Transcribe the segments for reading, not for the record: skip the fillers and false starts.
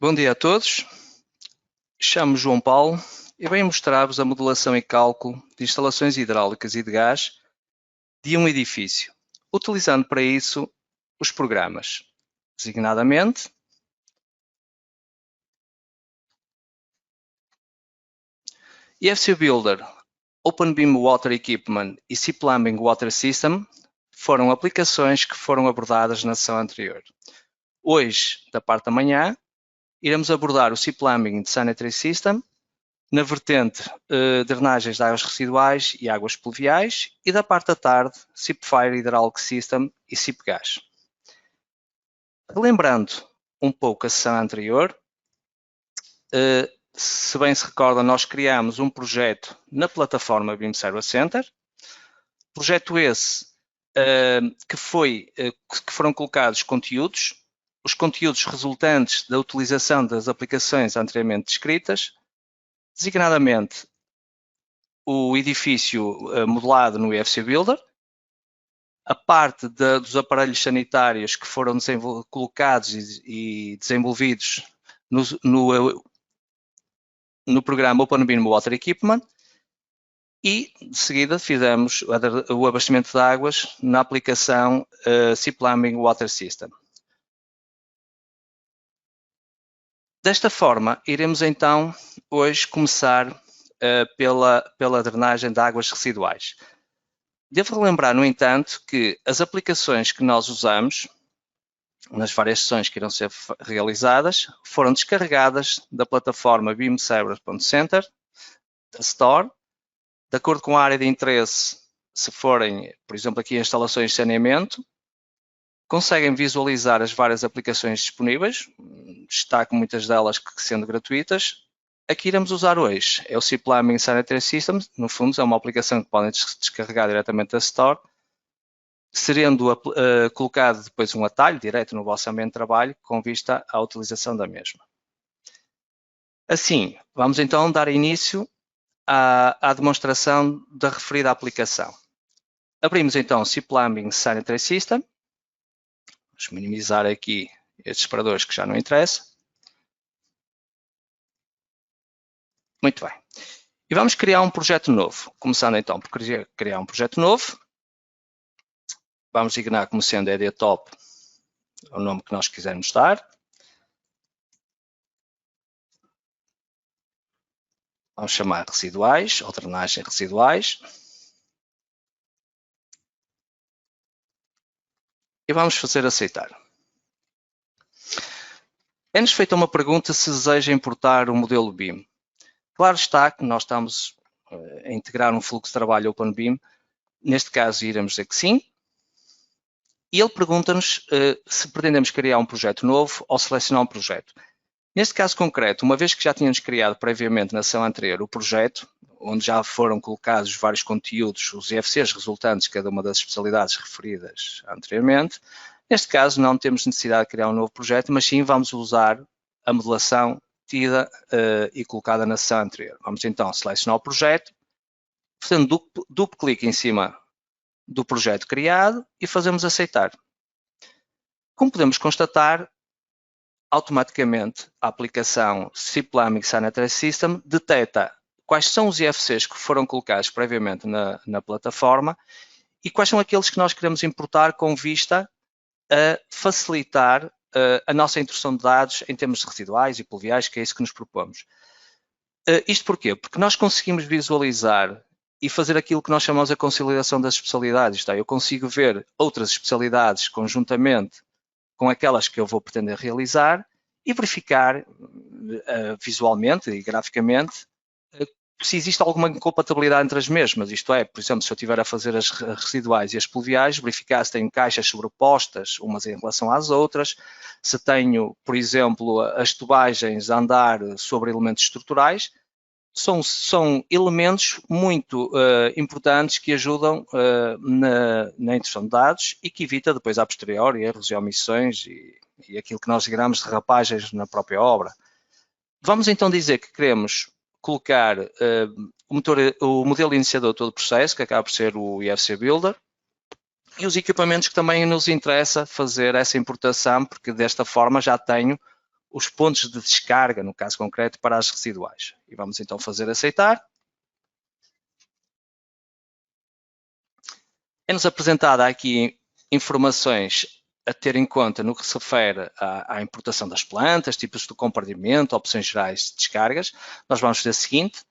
Bom dia a todos, chamo-me João Paulo e venho mostrar-vos a modelação e cálculo de instalações hidráulicas e de gás de um edifício, utilizando para isso os programas, designadamente EFC Builder, OpenBeam Water Equipment e C-Plumbing Water System foram aplicações que foram abordadas na sessão anterior. Hoje, da parte da manhã, iremos abordar o C-Plumbing Sanitary System na vertente drenagens de águas residuais e águas pluviais e da parte da tarde, SIP Fire Hydraulic System e SIP Gas. Relembrando um pouco a sessão anterior, se bem se recorda, nós criamos um projeto na plataforma BIM Service Center, projeto esse que foram colocados conteúdos, os conteúdos resultantes da utilização das aplicações anteriormente descritas, designadamente o edifício modelado no EFC Builder, a parte dos aparelhos sanitários que foram colocados e desenvolvidos no programa OpenBeam Water Equipment e, de seguida, fizemos o abastecimento de águas na aplicação C-Plumbing Water System. Desta forma, iremos então hoje começar pela drenagem de águas residuais. Devo relembrar, no entanto, que as aplicações que nós usamos nas várias sessões que irão ser realizadas foram descarregadas da plataforma BIMserver.center, da Store, de acordo com a área de interesse, se forem, por exemplo, aqui instalações de saneamento, conseguem visualizar as várias aplicações disponíveis, destaco muitas delas sendo gratuitas. Aqui iremos usar hoje, é o C-Plumbing Sanitary System, no fundo é uma aplicação que podem descarregar diretamente da Store, sendo colocado depois um atalho direto no vosso ambiente de trabalho com vista à utilização da mesma. Assim, vamos então dar início à demonstração da referida aplicação. Abrimos então o C-Plumbing Sanitary System. Vamos minimizar aqui estes separadores que já não interessam. Muito bem. E vamos criar um projeto novo. Começando então por criar um projeto novo. Vamos designar como sendo EDTop o nome que nós quisermos dar. Vamos chamar residuais ou drenagem residuais. E vamos fazer aceitar. É-nos feita uma pergunta se deseja importar o modelo BIM. Claro está que nós estamos a integrar um fluxo de trabalho OpenBeam. Neste caso, iremos dizer que sim. E ele pergunta-nos se pretendemos criar um projeto novo ou selecionar um projeto. Neste caso concreto, uma vez que já tínhamos criado previamente na sessão anterior o projeto, onde já foram colocados vários conteúdos, os IFCs resultantes de cada uma das especialidades referidas anteriormente, neste caso não temos necessidade de criar um novo projeto, mas sim vamos usar a modelação tida e colocada na sessão anterior. Vamos então selecionar o projeto, fazendo duplo clique em cima do projeto criado e fazemos aceitar. Como podemos constatar, automaticamente a aplicação C-Plumbing Sanitary System detecta quais são os IFCs que foram colocados previamente na plataforma e quais são aqueles que nós queremos importar com vista a facilitar a nossa introdução de dados em termos residuais e pluviais, que é isso que nos propomos. Isto porquê? Porque nós conseguimos visualizar e fazer aquilo que nós chamamos a consolidação das especialidades. Eu consigo ver outras especialidades conjuntamente com aquelas que eu vou pretender realizar e verificar visualmente e graficamente se existe alguma incompatibilidade entre as mesmas. Isto é, por exemplo, se eu estiver a fazer as residuais e as pluviais, verificar se tenho caixas sobrepostas umas em relação às outras, se tenho, por exemplo, as tubagens a andar sobre elementos estruturais. São elementos muito importantes que ajudam na introdução de dados e que evita depois a posteriori erros e omissões e aquilo que nós chamamos de derrapagens na própria obra. Vamos então dizer que queremos colocar o modelo iniciador de todo o processo, que acaba por ser o EFC Builder, e os equipamentos que também nos interessa fazer essa importação, porque desta forma já tenho os pontos de descarga, no caso concreto, para as residuais. E vamos então fazer aceitar. É-nos apresentada aqui informações a ter em conta no que se refere à importação das plantas, tipos de compartimento, opções gerais de descargas. Nós vamos fazer o seguinte,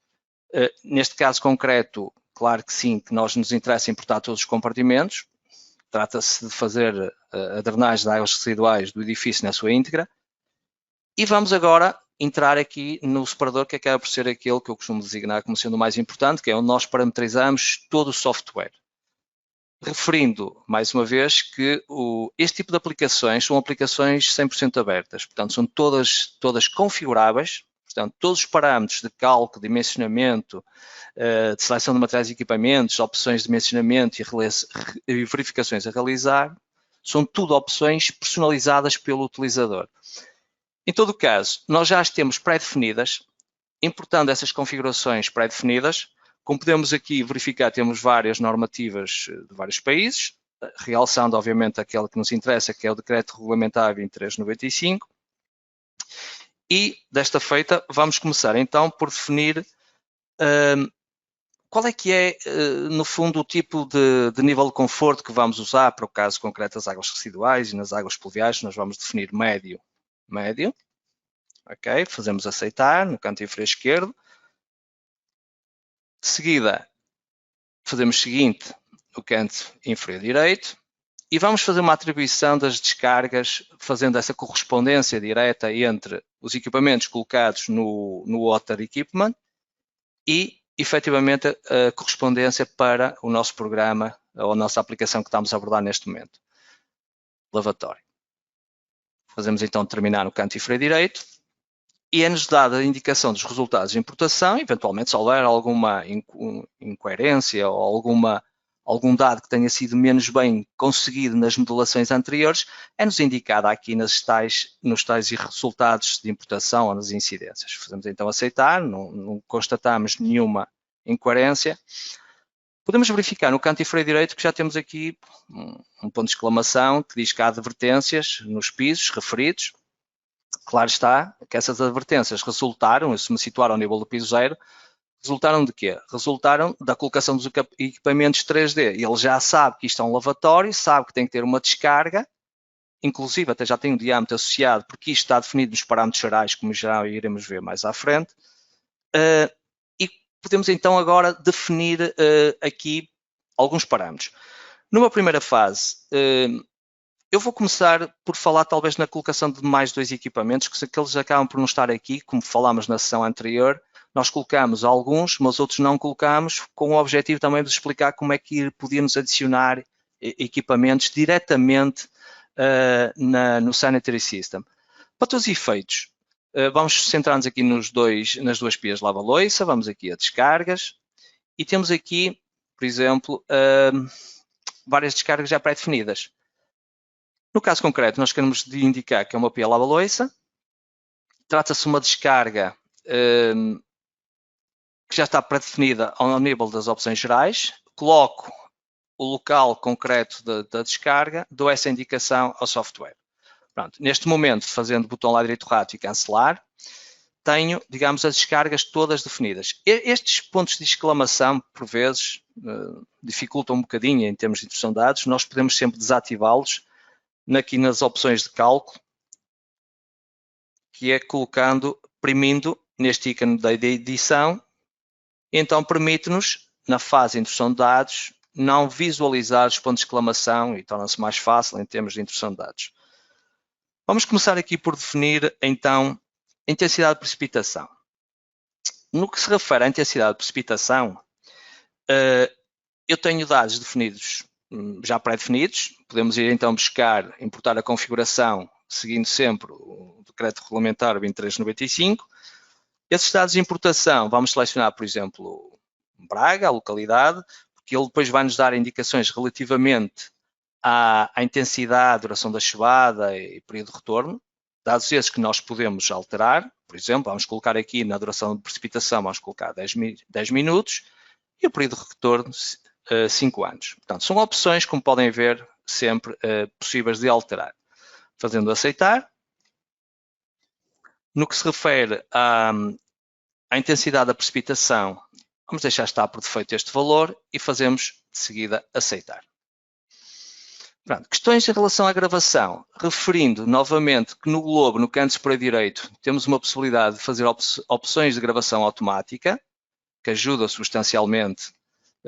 neste caso concreto, claro que sim, que nós nos interessa importar todos os compartimentos. Trata-se de fazer a drenagem de águas residuais do edifício na sua íntegra. E vamos agora entrar aqui no separador que acaba por ser aquele que eu costumo designar como sendo o mais importante, que é onde nós parametrizamos todo o software. Referindo, mais uma vez, que este tipo de aplicações são aplicações 100% abertas, portanto, são todas configuráveis, portanto, todos os parâmetros de cálculo, dimensionamento, de seleção de materiais e equipamentos, opções de dimensionamento e verificações a realizar, são tudo opções personalizadas pelo utilizador. Em todo o caso, nós já as temos pré-definidas, importando essas configurações pré-definidas. Como podemos aqui verificar, temos várias normativas de vários países, realçando, obviamente, aquela que nos interessa, que é o Decreto Regulamentar 2395. E, desta feita, vamos começar, então, por definir qual é que é, no fundo, o tipo de nível de conforto que vamos usar para o caso concreto das águas residuais e nas águas pluviais. Nós vamos definir médio. Ok, fazemos aceitar no canto inferior esquerdo. De seguida, fazemos o seguinte, no canto inferior direito, e vamos fazer uma atribuição das descargas, fazendo essa correspondência direta entre os equipamentos colocados no Water Equipment e, efetivamente, a correspondência para o nosso programa ou a nossa aplicação que estamos a abordar neste momento. Lavatório. Fazemos então terminar no canto inferior direito. E é-nos dada a indicação dos resultados de importação, eventualmente se houver alguma incoerência ou algum dado que tenha sido menos bem conseguido nas modulações anteriores, é-nos indicada aqui nos tais resultados de importação ou nas incidências. Fazemos então aceitar, não constatamos nenhuma incoerência. Podemos verificar no canto inferior direito que já temos aqui um ponto de exclamação que diz que há advertências nos pisos referidos. Claro está que essas advertências resultaram, se me situar ao nível do piso zero, resultaram de quê? Resultaram da colocação dos equipamentos 3D. Ele já sabe que isto é um lavatório, sabe que tem que ter uma descarga, inclusive até já tem um diâmetro associado, porque isto está definido nos parâmetros gerais, como já iremos ver mais à frente. E podemos então agora definir aqui alguns parâmetros. Numa primeira fase, eu vou começar por falar talvez na colocação de mais dois equipamentos, que eles acabam por não estar aqui, como falámos na sessão anterior. Nós colocamos alguns, mas outros não colocamos, com o objetivo também de explicar como é que podíamos adicionar equipamentos diretamente no Sanitary System. Para todos os efeitos, vamos centrar-nos aqui nas duas pias de lava-loiça, vamos aqui a descargas, e temos aqui, por exemplo, várias descargas já pré-definidas. No caso concreto, nós queremos indicar que é uma pia lava-loiça. Trata-se de uma descarga que já está pré-definida ao nível das opções gerais. Coloco o local concreto da descarga, dou essa indicação ao software. Pronto, neste momento, fazendo o botão lá direito rato e cancelar, tenho, digamos, as descargas todas definidas. Estes pontos de exclamação, por vezes, dificultam um bocadinho em termos de introdução de dados. Nós podemos sempre desativá-los aqui nas opções de cálculo, que é primindo neste ícone da edição, então permite-nos, na fase de introdução de dados, não visualizar os pontos de exclamação e torna-se mais fácil em termos de introdução de dados. Vamos começar aqui por definir, então, a intensidade de precipitação. No que se refere à intensidade de precipitação, eu tenho dados definidos, já pré-definidos. Podemos ir então importar a configuração, seguindo sempre o Decreto Regulamentar 2395. Esses dados de importação, vamos selecionar, por exemplo, Braga, a localidade, porque ele depois vai nos dar indicações relativamente à intensidade, duração da chuvada e período de retorno. Dados esses que nós podemos alterar, por exemplo, vamos colocar aqui na duração de precipitação, vamos colocar 10 minutos e o período de retorno 5 anos. Portanto, são opções, como podem ver, sempre possíveis de alterar. Fazendo aceitar. No que se refere à intensidade da precipitação, vamos deixar estar por defeito este valor e fazemos de seguida aceitar. Pronto, questões em relação à gravação, referindo novamente que no globo, no canto superior direito, temos uma possibilidade de fazer opções de gravação automática, que ajuda substancialmente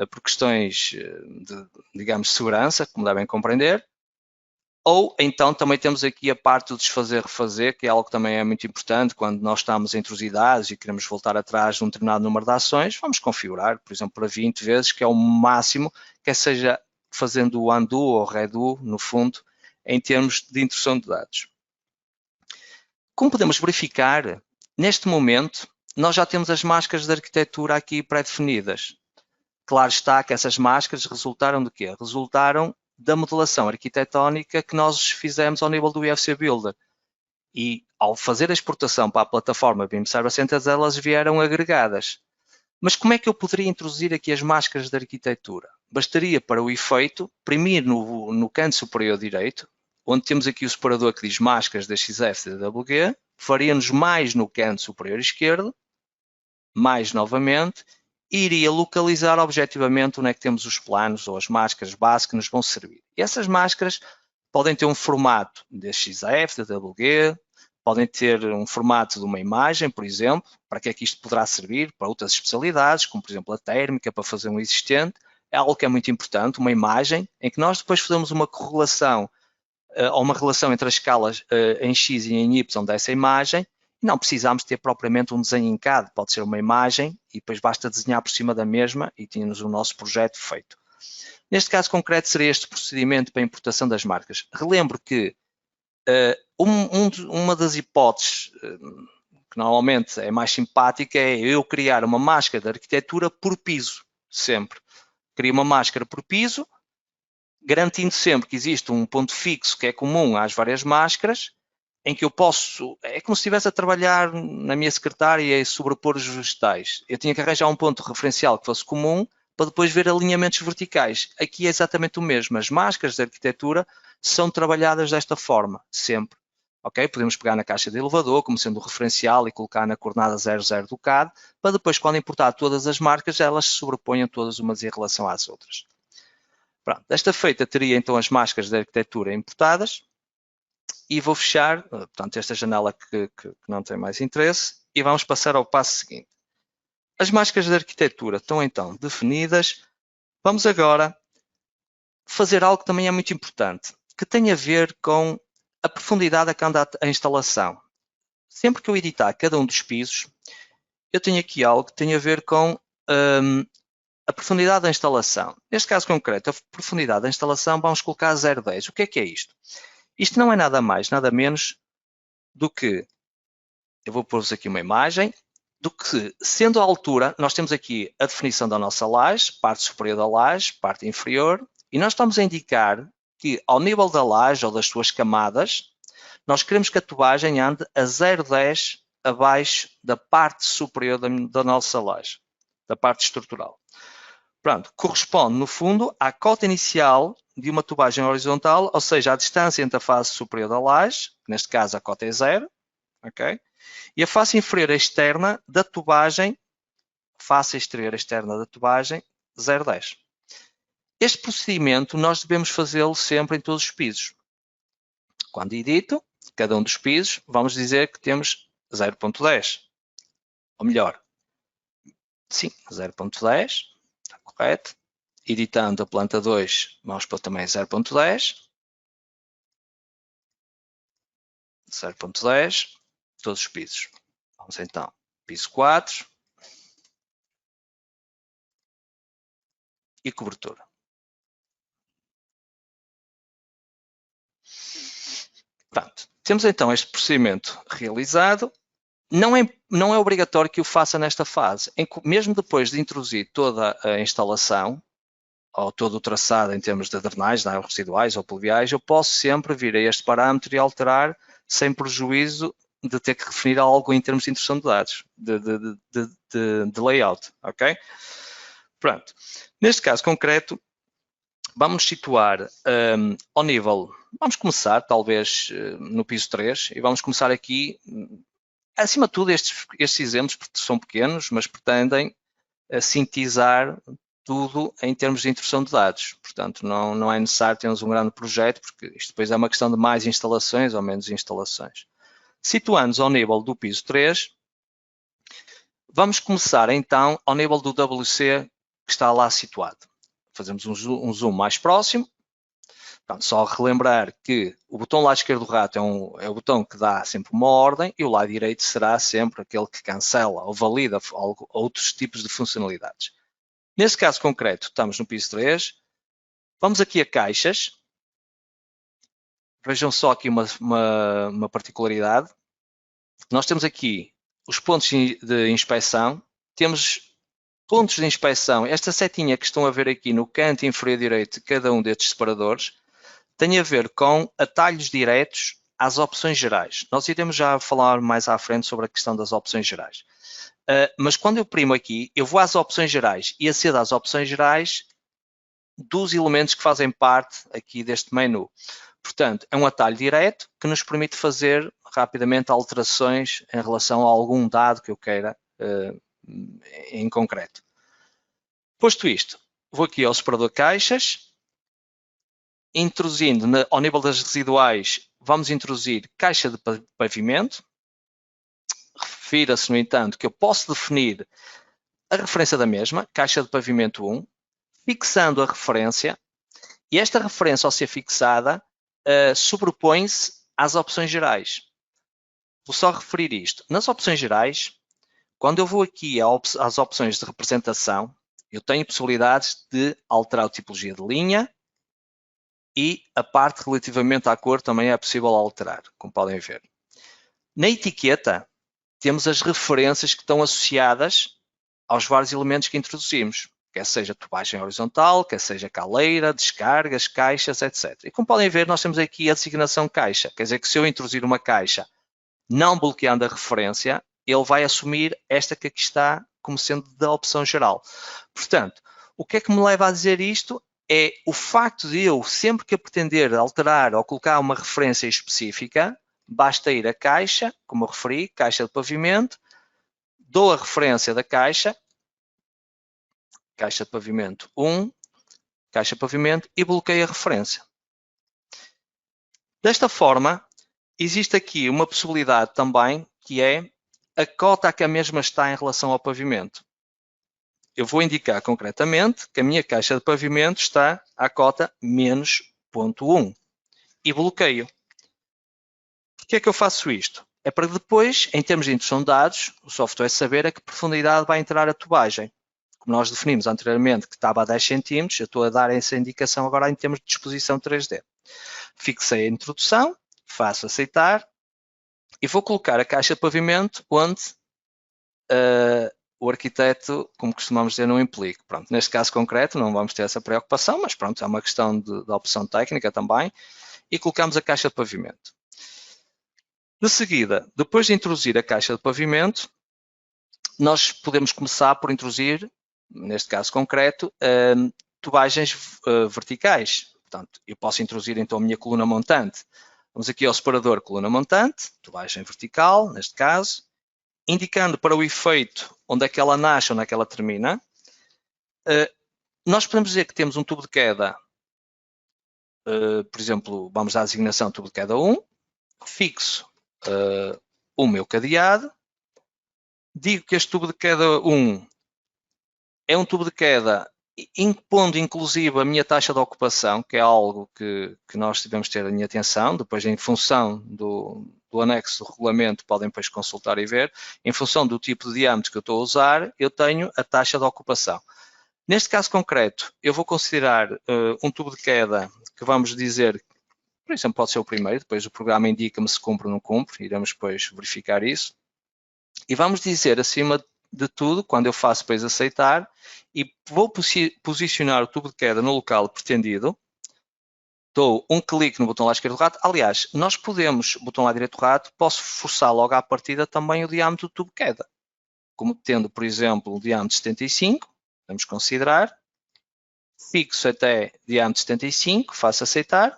por questões de, digamos, segurança, como devem compreender. Ou então também temos aqui a parte do desfazer-refazer, que é algo que também é muito importante quando nós estamos em intrusos dados e queremos voltar atrás de um determinado número de ações, vamos configurar, por exemplo, para 20 vezes, que é o máximo, quer seja fazendo o undo ou redo, no fundo, em termos de intrução de dados. Como podemos verificar, neste momento, nós já temos as máscaras de arquitetura aqui pré-definidas. Claro está que essas máscaras resultaram de quê? Resultaram da modelação arquitetónica que nós fizemos ao nível do IFC Builder. E ao fazer a exportação para a plataforma BIM Server Centers, elas vieram agregadas. Mas como é que eu poderia introduzir aqui as máscaras de arquitetura? Bastaria para o efeito, imprimir no canto superior direito, onde temos aqui o separador que diz máscaras da XF da WG, faria-nos mais no canto superior esquerdo, mais novamente, e iria localizar objetivamente onde é que temos os planos ou as máscaras base que nos vão servir. E essas máscaras podem ter um formato de XF, da WG, podem ter um formato de uma imagem, por exemplo. Para que é que isto poderá servir? Para outras especialidades, como por exemplo a térmica, para fazer um existente. É algo que é muito importante, uma imagem, em que nós depois fazemos uma correlação ou uma relação entre as escalas em X e em Y dessa imagem. Não precisamos ter propriamente um desenho em CAD, pode ser uma imagem e depois basta desenhar por cima da mesma e temos o nosso projeto feito. Neste caso concreto seria este procedimento para a importação das marcas. Relembro que uma das hipóteses que normalmente é mais simpática é eu criar uma máscara de arquitetura por piso, sempre. Crio uma máscara por piso, garantindo sempre que existe um ponto fixo que é comum às várias máscaras, em que eu posso, é como se estivesse a trabalhar na minha secretária e sobrepor os vegetais. Eu tinha que arranjar um ponto referencial que fosse comum para depois ver alinhamentos verticais. Aqui é exatamente o mesmo. As máscaras de arquitetura são trabalhadas desta forma, sempre. Ok? Podemos pegar na caixa de elevador como sendo o referencial e colocar na coordenada 00 do CAD, para depois, quando importar todas as marcas, elas se sobreponham todas umas em relação às outras. Pronto, desta feita teria então as máscaras de arquitetura importadas e vou fechar, portanto, esta janela que não tem mais interesse e vamos passar ao passo seguinte. As máscaras de arquitetura estão então definidas. Vamos agora fazer algo que também é muito importante, que tem a ver com a profundidade a que anda a instalação. Sempre que eu editar cada um dos pisos, eu tenho aqui algo que tem a ver com a profundidade da instalação. Neste caso concreto, a profundidade da instalação vamos colocar 0,10. O que é isto? Isto não é nada mais, nada menos do que, eu vou pôr-vos aqui uma imagem, do que, sendo a altura, nós temos aqui a definição da nossa laje, parte superior da laje, parte inferior, e nós estamos a indicar que ao nível da laje ou das suas camadas, nós queremos que a tubagem ande a 0,10 abaixo da parte superior da nossa laje, da parte estrutural. Pronto, corresponde, no fundo, à cota inicial de uma tubagem horizontal, ou seja, a distância entre a face superior da laje, neste caso a cota é 0, ok? E a face inferior externa da tubagem, face exterior externa da tubagem, 0,10. Este procedimento nós devemos fazê-lo sempre em todos os pisos. Quando edito, cada um dos pisos, vamos dizer que temos 0,10. Ou melhor, sim, 0,10, está correto. Editando a planta 2, vamos pôr também 0,10. 0,10, todos os pisos. Vamos então, piso 4 e cobertura. Pronto, temos então este procedimento realizado. Não é obrigatório que o faça nesta fase. Mesmo depois de introduzir toda a instalação, ou todo o traçado em termos de drenagem, águas residuais ou pluviais, eu posso sempre vir a este parâmetro e alterar sem prejuízo de ter que definir algo em termos de introdução de dados, de layout, ok? Pronto. Neste caso concreto, vamos situar ao nível, vamos começar talvez no piso 3 e vamos começar aqui, acima de tudo, estes exemplos são pequenos, mas pretendem sintetizar tudo em termos de introdução de dados. Portanto, não é necessário termos um grande projeto, porque isto depois é uma questão de mais instalações ou menos instalações. Situando-nos ao nível do piso 3, vamos começar então ao nível do WC que está lá situado. Fazemos um zoom mais próximo. Portanto, só relembrar que o botão lado esquerdo do rato é o botão que dá sempre uma ordem e o lado direito será sempre aquele que cancela ou valida outros tipos de funcionalidades. Nesse caso concreto, estamos no piso 3. Vamos aqui a caixas. Vejam só aqui uma particularidade. Nós temos aqui os pontos de inspeção. Temos pontos de inspeção. Esta setinha que estão a ver aqui no canto inferior direito de cada um destes separadores tem a ver com atalhos diretos às opções gerais. Nós iremos já falar mais à frente sobre a questão das opções gerais. Mas quando eu primo aqui, eu vou às opções gerais e acedo às opções gerais dos elementos que fazem parte aqui deste menu. Portanto, é um atalho direto que nos permite fazer rapidamente alterações em relação a algum dado que eu queira em concreto. Posto isto, vou aqui ao separador caixas. Introduzindo ao nível das residuais, vamos introduzir caixa de pavimento. Refira-se, no entanto, que eu posso definir a referência da mesma, caixa de pavimento 1, fixando a referência, e esta referência, ao ser fixada, sobrepõe-se às opções gerais. Vou só referir isto. Nas opções gerais, quando eu vou aqui às opções de representação, eu tenho possibilidades de alterar a tipologia de linha, e a parte relativamente à cor também é possível alterar, como podem ver. Na etiqueta, temos as referências que estão associadas aos vários elementos que introduzimos, quer seja tubagem horizontal, quer seja caleira, descargas, caixas, etc. E como podem ver, nós temos aqui a designação caixa, quer dizer que se eu introduzir uma caixa não bloqueando a referência, ele vai assumir esta que aqui está como sendo da opção geral. Portanto, o que é que me leva a dizer isto? É o facto de eu, sempre que eu pretender alterar ou colocar uma referência específica, basta ir à caixa, como eu referi, caixa de pavimento, dou a referência da caixa de pavimento 1, caixa de pavimento e bloqueio a referência. Desta forma, existe aqui uma possibilidade também, que é a cota a que a mesma está em relação ao pavimento. Eu vou indicar concretamente que a minha caixa de pavimento está à cota menos 0.1 e bloqueio. Por que é que eu faço isto? É para depois, em termos de introdução de dados, o software saber a que profundidade vai entrar a tubagem. Como nós definimos anteriormente que estava a 10 cm, eu estou a dar essa indicação agora em termos de disposição 3D. Fixei a introdução, faço aceitar e vou colocar a caixa de pavimento onde o arquiteto, como costumamos dizer, não implica. Pronto, neste caso concreto não vamos ter essa preocupação, mas pronto, é uma questão de opção técnica também. E colocamos a caixa de pavimento. De seguida, depois de introduzir a caixa de pavimento, nós podemos começar por introduzir, neste caso concreto, tubagens verticais. Portanto, eu posso introduzir então a minha coluna montante. Vamos aqui ao separador coluna montante, tubagem vertical, neste caso, indicando para o efeito onde é que ela nasce, onde é que ela termina. Nós podemos dizer que temos um tubo de queda, por exemplo, vamos à designação tubo de queda 1, fixo o meu cadeado, digo que este tubo de queda 1 é um tubo de queda impondo inclusive a minha taxa de ocupação, que é algo que nós devemos ter em atenção, depois em função do anexo do regulamento podem depois consultar e ver, em função do tipo de diâmetro que eu estou a usar, eu tenho a taxa de ocupação. Neste caso concreto, eu vou considerar um tubo de queda que vamos dizer, por exemplo, pode ser o primeiro, depois o programa indica-me se cumpre ou não cumpre, iremos depois verificar isso. E vamos dizer, acima de tudo, quando eu faço depois aceitar, e vou posicionar o tubo de queda no local pretendido, dou um clique no botão lado esquerdo do rato. Aliás, nós podemos, botão lado direito do rato, posso forçar logo à partida também o diâmetro do tubo de queda. Como tendo, por exemplo, o diâmetro 75, vamos considerar, fixo até diâmetro 75, faço aceitar,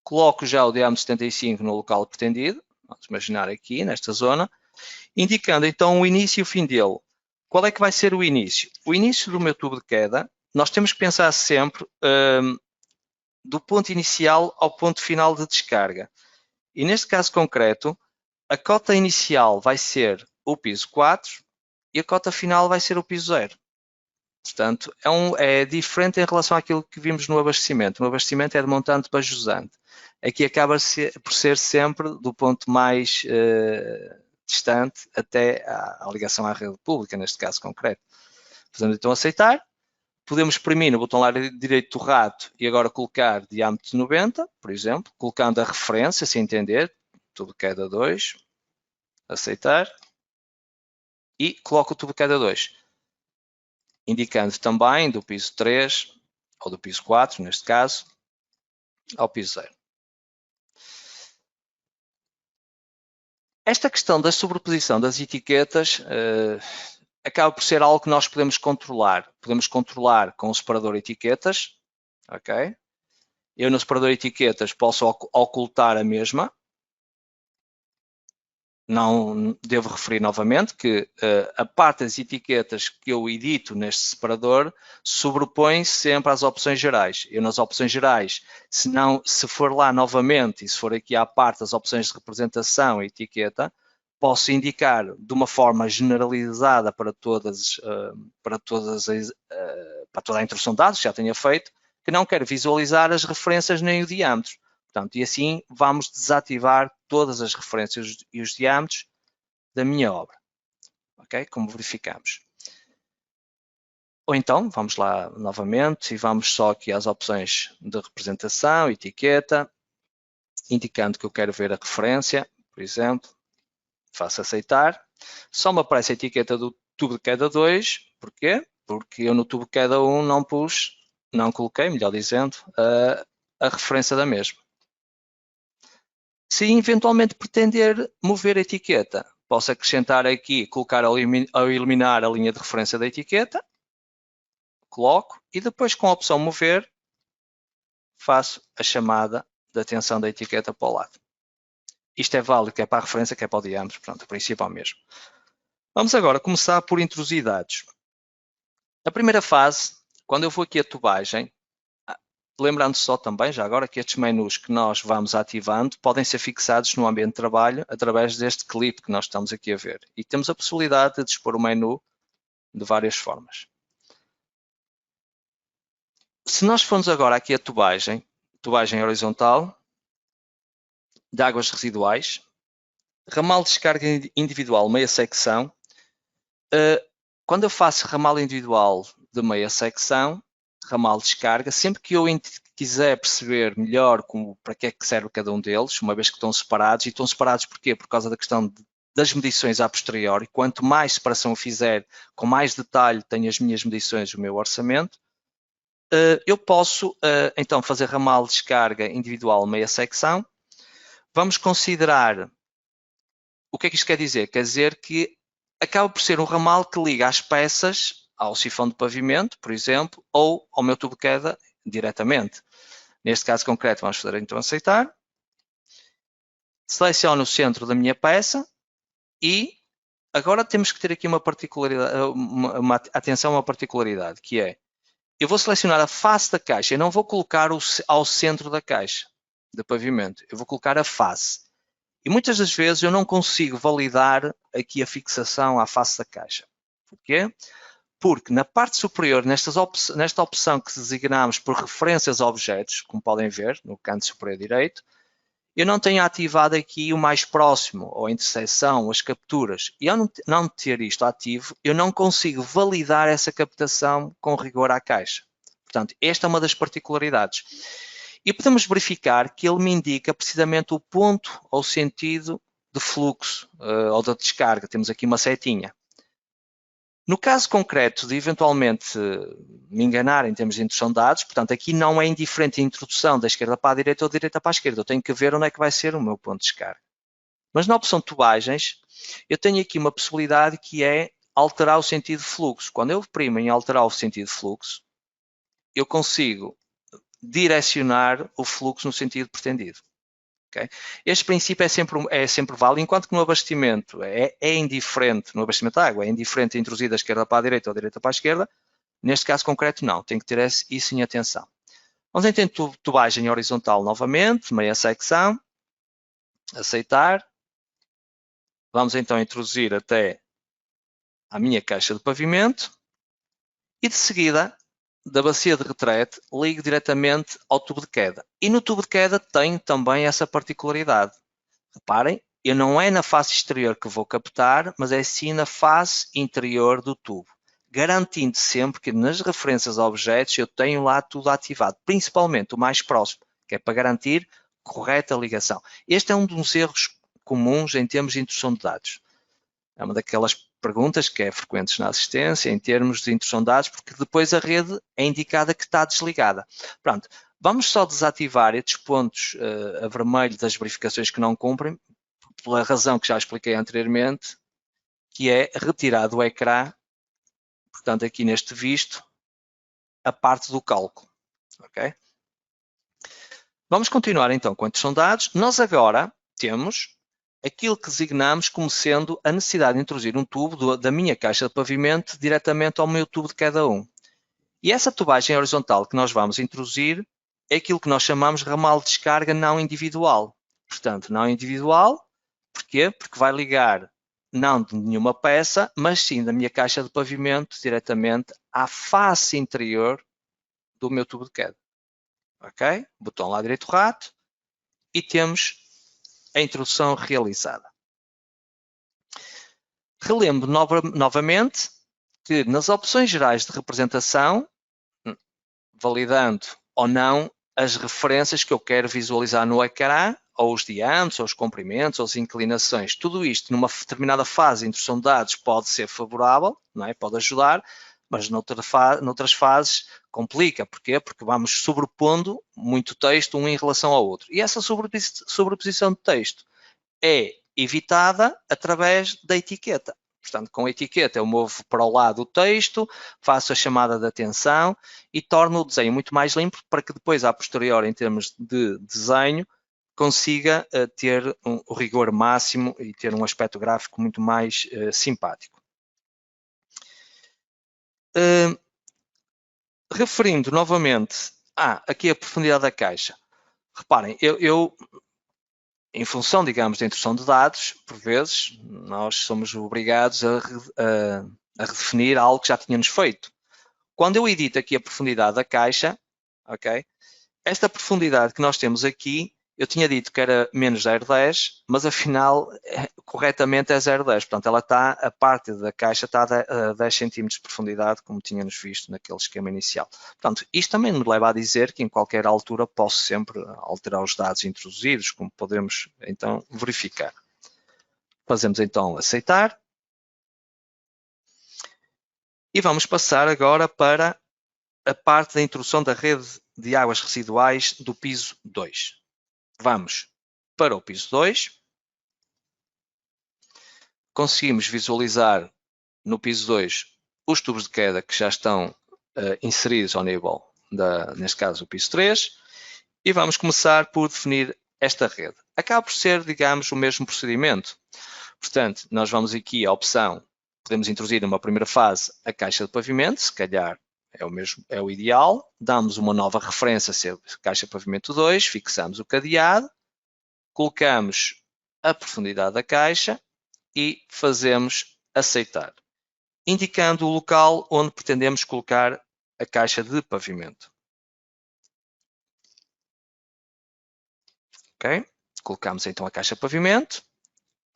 coloco já o diâmetro 75 no local pretendido, vamos imaginar aqui, nesta zona, indicando então o início e o fim dele. Qual é que vai ser o início? O início do meu tubo de queda, nós temos que pensar sempre do ponto inicial ao ponto final de descarga. E neste caso concreto, a cota inicial vai ser o piso 4 e a cota final vai ser o piso 0. Portanto, é diferente em relação àquilo que vimos no abastecimento. No abastecimento é de montante para jusante. Aqui acaba por ser sempre do ponto mais distante até a ligação à rede pública, neste caso concreto. Fazemos então aceitar. Podemos exprimir no botão lado direito do rato e agora colocar diâmetro de 90, por exemplo, colocando a referência, se entender, tubo de queda 2, aceitar, e coloco o tubo de queda 2, indicando também do piso 3, ou do piso 4, neste caso, ao piso 0. Esta questão da sobreposição das etiquetas acaba por ser algo que nós podemos controlar. Podemos controlar com o separador etiquetas, ok? Eu no separador etiquetas posso ocultar a mesma. Não devo referir novamente que a parte das etiquetas que eu edito neste separador sobrepõe sempre às opções gerais. Eu nas opções gerais, se for lá novamente e se for aqui à parte das opções de representação e etiqueta, posso indicar de uma forma generalizada para toda a introdução de dados que já tenha feito, que não quero visualizar as referências nem o diâmetro. Portanto, e assim vamos desativar todas as referências e os diâmetros da minha obra, ok? Como verificamos. Ou então, vamos lá novamente e vamos só aqui às opções de representação, etiqueta, indicando que eu quero ver a referência, por exemplo, faço aceitar. Só me aparece a etiqueta do tubo de queda 2, porquê? Porque eu no tubo de queda 1 não coloquei, melhor dizendo, a referência da mesma. Se eventualmente pretender mover a etiqueta, posso acrescentar aqui, colocar ao eliminar a linha de referência da etiqueta, coloco e depois com a opção mover, faço a chamada de atenção da etiqueta para o lado. Isto é válido, quer para a referência, quer para o diâmetro, portanto, o princípio é o mesmo. Vamos agora começar por introduzir dados. A primeira fase, quando eu vou aqui a tubagem, lembrando só também, já agora, que estes menus que nós vamos ativando podem ser fixados no ambiente de trabalho através deste clipe que nós estamos aqui a ver. E temos a possibilidade de dispor o menu de várias formas. Se nós formos agora aqui a tubagem horizontal, de águas residuais, ramal de descarga individual, meia secção. Quando eu faço ramal individual de meia secção, ramal de descarga, sempre que eu quiser perceber melhor para que é que serve cada um deles, uma vez que estão separados, e estão separados porquê? Por causa da questão das medições a posteriori. Quanto mais separação eu fizer, com mais detalhe tenho as minhas medições, o meu orçamento, eu posso então fazer ramal de descarga individual meia secção. Vamos considerar o que é que isto quer dizer? Quer dizer que acaba por ser um ramal que liga as peças ao sifão de pavimento, por exemplo, ou ao meu tubo de queda diretamente. Neste caso concreto, vamos fazer então aceitar. Seleciono o centro da minha peça e agora temos que ter aqui uma particularidade, atenção a uma particularidade, que é, eu vou selecionar a face da caixa, eu não vou colocar ao centro da caixa de pavimento, eu vou colocar a face. E muitas das vezes eu não consigo validar aqui a fixação à face da caixa. Porquê? Porque na parte superior, nesta opção que designamos por referências a objetos, como podem ver no canto superior direito, eu não tenho ativado aqui o mais próximo, ou a interseção, as capturas. E ao não ter isto ativo, eu não consigo validar essa captação com rigor à caixa. Portanto, esta é uma das particularidades. E podemos verificar que ele me indica precisamente o ponto ou sentido de fluxo ou da descarga. Temos aqui uma setinha. No caso concreto de eventualmente me enganar em termos de introdução de dados, portanto, aqui não é indiferente a introdução da esquerda para a direita ou da direita para a esquerda. Eu tenho que ver onde é que vai ser o meu ponto de descarga. Mas na opção de tubagens, eu tenho aqui uma possibilidade que é alterar o sentido de fluxo. Quando eu primo em alterar o sentido de fluxo, eu consigo direcionar o fluxo no sentido pretendido. Okay? Este princípio é sempre válido, enquanto que no abastecimento é indiferente, no abastecimento de água, é indiferente introduzir da esquerda para a direita ou da direita para a esquerda. Neste caso concreto, não. Tem que ter isso em atenção. Vamos então tubagem horizontal novamente, meia secção. Aceitar. Vamos então introduzir até a minha caixa de pavimento. E de seguida, da bacia de retrete, ligo diretamente ao tubo de queda. E no tubo de queda tem também essa particularidade. Reparem, eu não é na face exterior que vou captar, mas é sim na face interior do tubo. Garantindo sempre que nas referências a objetos eu tenho lá tudo ativado, principalmente o mais próximo, que é para garantir correta ligação. Este é um dos erros comuns em termos de introdução de dados. É uma daquelas perguntas que é frequentes na assistência em termos de introdução de dados, porque depois a rede é indicada que está desligada. Pronto, vamos só desativar estes pontos a vermelho das verificações que não cumprem, pela razão que já expliquei anteriormente, que é retirar do ecrã, portanto aqui neste visto, a parte do cálculo. Okay? Vamos continuar então com a introdução de dados. Nós agora temos aquilo que designamos como sendo a necessidade de introduzir um tubo da minha caixa de pavimento diretamente ao meu tubo de cada um. E essa tubagem horizontal que nós vamos introduzir é aquilo que nós chamamos de ramal de descarga não individual. Portanto, não individual, porquê? Porque vai ligar não de nenhuma peça, mas sim da minha caixa de pavimento diretamente à face interior do meu tubo de queda. Ok? Botão lá direito rato e temos a introdução realizada. Relembro novamente que nas opções gerais de representação, validando ou não as referências que eu quero visualizar no ecrã, ou os diâmetros, ou os comprimentos, ou as inclinações, tudo isto numa determinada fase de introdução de dados pode ser favorável, não é? Pode ajudar, mas noutras fases complica. Porquê? Porque vamos sobrepondo muito texto um em relação ao outro. E essa sobreposição de texto é evitada através da etiqueta. Portanto, com a etiqueta eu movo para o lado o texto, faço a chamada de atenção e torno o desenho muito mais limpo para que depois, a posterior, em termos de desenho, consiga ter o rigor máximo e ter um aspecto gráfico muito mais simpático. Referindo novamente aqui a profundidade da caixa. Reparem, eu em função, digamos, da introdução de dados, por vezes, nós somos obrigados a redefinir algo que já tínhamos feito. Quando eu edito aqui a profundidade da caixa, ok? Esta profundidade que nós temos aqui, eu tinha dito que era menos 0,10, mas afinal, corretamente é 0,10. Portanto, a parte da caixa está a 10 cm de profundidade, como tínhamos visto naquele esquema inicial. Portanto, isto também me leva a dizer que em qualquer altura posso sempre alterar os dados introduzidos, como podemos então verificar. Fazemos então aceitar. E vamos passar agora para a parte da introdução da rede de águas residuais do piso 2. Vamos para o piso 2. Conseguimos visualizar no piso 2 os tubos de queda que já estão inseridos ao nível, neste caso, o piso 3. E vamos começar por definir esta rede. Acaba por ser, digamos, o mesmo procedimento. Portanto, nós vamos aqui à opção, podemos introduzir numa primeira fase a caixa de pavimento, se calhar é o ideal. Damos uma nova referência, ser caixa de pavimento 2, fixamos o cadeado, colocamos a profundidade da caixa e fazemos aceitar, indicando o local onde pretendemos colocar a caixa de pavimento. Ok? Colocamos então a caixa de pavimento,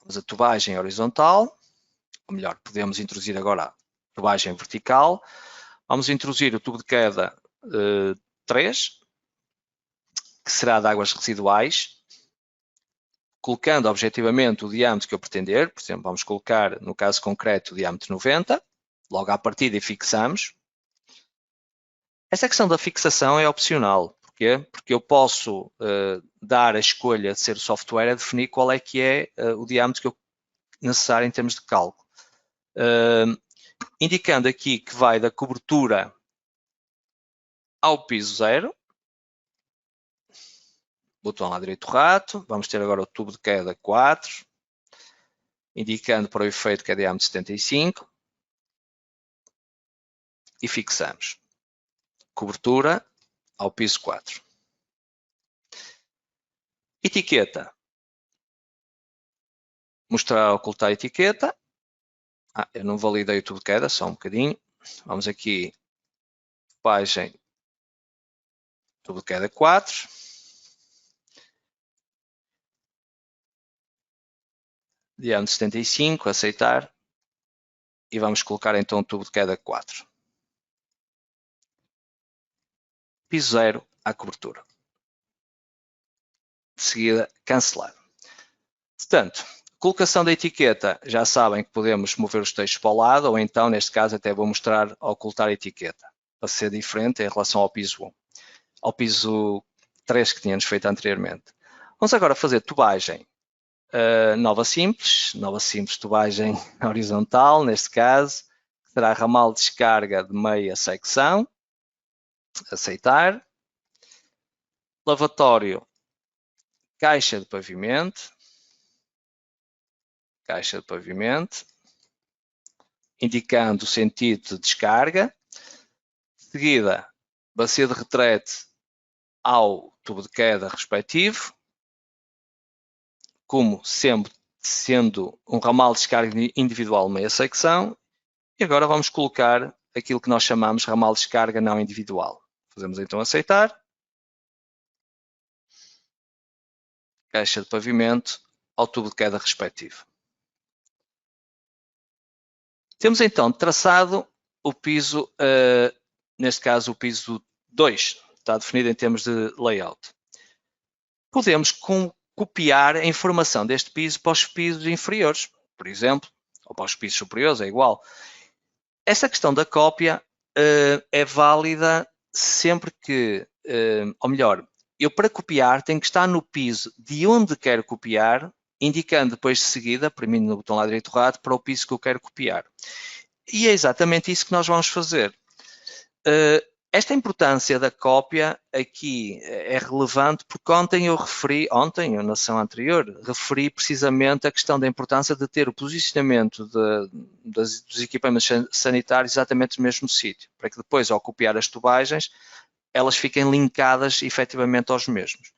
vamos a tubagem horizontal, ou melhor, podemos introduzir agora a tubagem vertical. Vamos introduzir o tubo de queda 3, que será de águas residuais, colocando objetivamente o diâmetro que eu pretender. Por exemplo, vamos colocar, no caso concreto, o diâmetro 90, logo à partida e fixamos. Essa questão da fixação é opcional. Porquê? Porque eu posso dar a escolha de ser o software a definir qual é que é o diâmetro que eu necessário em termos de cálculo. Indicando aqui que vai da cobertura ao piso 0. botão lá direito rato, vamos ter agora o tubo de queda 4, indicando para o efeito que é diâmetro 75, e fixamos. Cobertura ao piso 4. Etiqueta. Mostrar ocultar a etiqueta. Eu não validei o tubo de queda, só um bocadinho. Vamos aqui, página, tubo de queda 4. Diâmetro 75, aceitar. E vamos colocar então o tubo de queda 4. Piso 0 à cobertura. De seguida, cancelar. Portanto, colocação da etiqueta, já sabem que podemos mover os textos para o lado, ou então, neste caso, até vou mostrar ocultar a etiqueta, para ser diferente em relação ao piso 1, ao piso 3 que tínhamos feito anteriormente. Vamos agora fazer tubagem nova simples tubagem horizontal, neste caso, que será ramal de descarga de meia secção, aceitar. Lavatório, caixa de pavimento, indicando o sentido de descarga. De seguida, bacia de retrete ao tubo de queda respectivo, como sempre sendo um ramal de descarga individual meia secção. E agora vamos colocar aquilo que nós chamamos ramal de descarga não individual. Fazemos então aceitar. Caixa de pavimento ao tubo de queda respectivo. Temos então traçado o piso, neste caso o piso 2, está definido em termos de layout. Podemos copiar a informação deste piso para os pisos inferiores, por exemplo, ou para os pisos superiores, é igual. Esta questão da cópia é válida sempre que, ou melhor, eu para copiar tenho que estar no piso de onde quero copiar, indicando depois de seguida, premindo no botão lá direito rato, para o piso que eu quero copiar. E é exatamente isso que nós vamos fazer. Esta importância da cópia aqui é relevante porque ontem ou na sessão anterior, referi precisamente a questão da importância de ter o posicionamento dos equipamentos sanitários exatamente no mesmo sítio, para que depois, ao copiar as tubagens, elas fiquem linkadas efetivamente aos mesmos.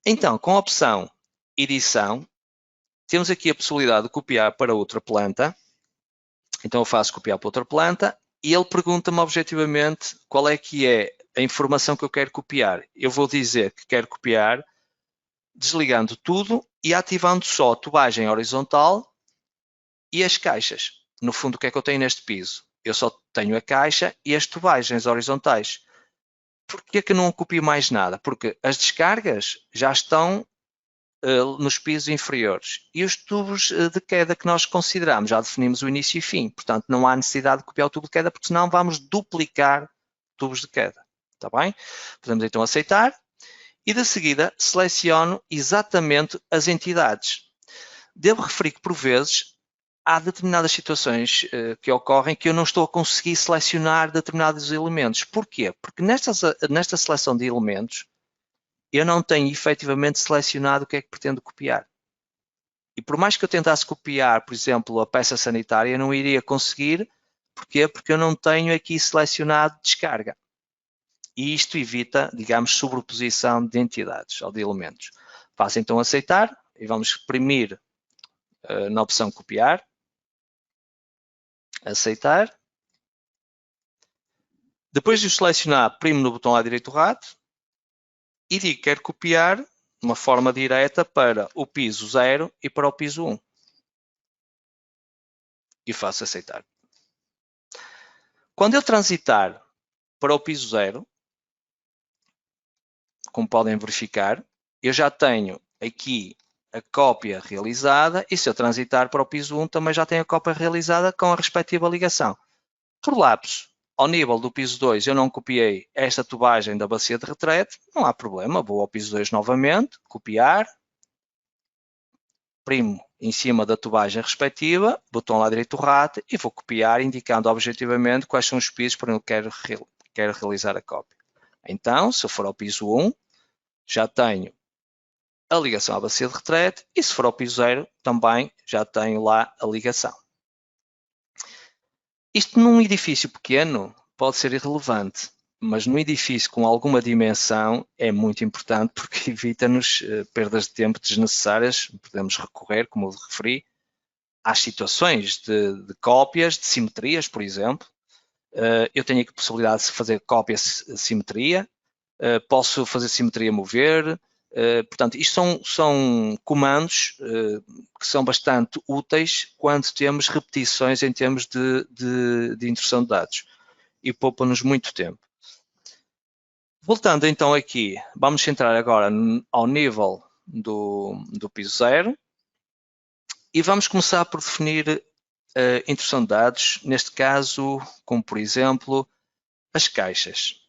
Então, com a opção edição, temos aqui a possibilidade de copiar para outra planta. Então eu faço copiar para outra planta e ele pergunta-me objetivamente qual é que é a informação que eu quero copiar. Eu vou dizer que quero copiar desligando tudo e ativando só a tubagem horizontal e as caixas. No fundo, o que é que eu tenho neste piso? Eu só tenho a caixa e as tubagens horizontais. Por que é que eu não copio mais nada? Porque as descargas já estão nos pisos inferiores. E os tubos de queda que nós consideramos, já definimos o início e fim. Portanto, não há necessidade de copiar o tubo de queda, porque senão vamos duplicar tubos de queda. Está bem? Podemos então aceitar. E de seguida, seleciono exatamente as entidades. Devo referir que, por vezes, há determinadas situações que ocorrem que eu não estou a conseguir selecionar determinados elementos. Porquê? Porque nesta seleção de elementos, eu não tenho efetivamente selecionado o que é que pretendo copiar. E por mais que eu tentasse copiar, por exemplo, a peça sanitária, eu não iria conseguir. Porquê? Porque eu não tenho aqui selecionado descarga. E isto evita, digamos, sobreposição de entidades ou de elementos. Faço então aceitar e vamos exprimir na opção copiar. Aceitar. Depois de o selecionar, primo no botão lá direito rato e digo que quero copiar de uma forma direta para o piso 0 e para o piso 1. E faço aceitar. Quando eu transitar para o piso 0, como podem verificar, eu já tenho aqui a cópia realizada e se eu transitar para o piso 1 também já tenho a cópia realizada com a respectiva ligação. Por lapso, ao nível do piso 2 eu não copiei esta tubagem da bacia de retrete, não há problema, vou ao piso 2 novamente, copiar, primo em cima da tubagem respectiva, botão lá direito rato e vou copiar indicando objetivamente quais são os pisos para onde quero realizar a cópia. Então, se eu for ao piso 1, já tenho a ligação à bacia de retrete e se for ao piso 0, também já tenho lá a ligação. Isto num edifício pequeno pode ser irrelevante, mas num edifício com alguma dimensão é muito importante porque evita-nos perdas de tempo desnecessárias. Podemos recorrer, como eu referi, às situações de cópias, de simetrias, por exemplo. Eu tenho aqui a possibilidade de fazer cópia-simetria, posso fazer simetria mover. Portanto, isto são comandos que são bastante úteis quando temos repetições em termos de introdução de dados e poupa-nos muito tempo. Voltando então aqui, vamos entrar agora ao nível do piso 0 e vamos começar por definir a introdução de dados, neste caso, como por exemplo, as caixas.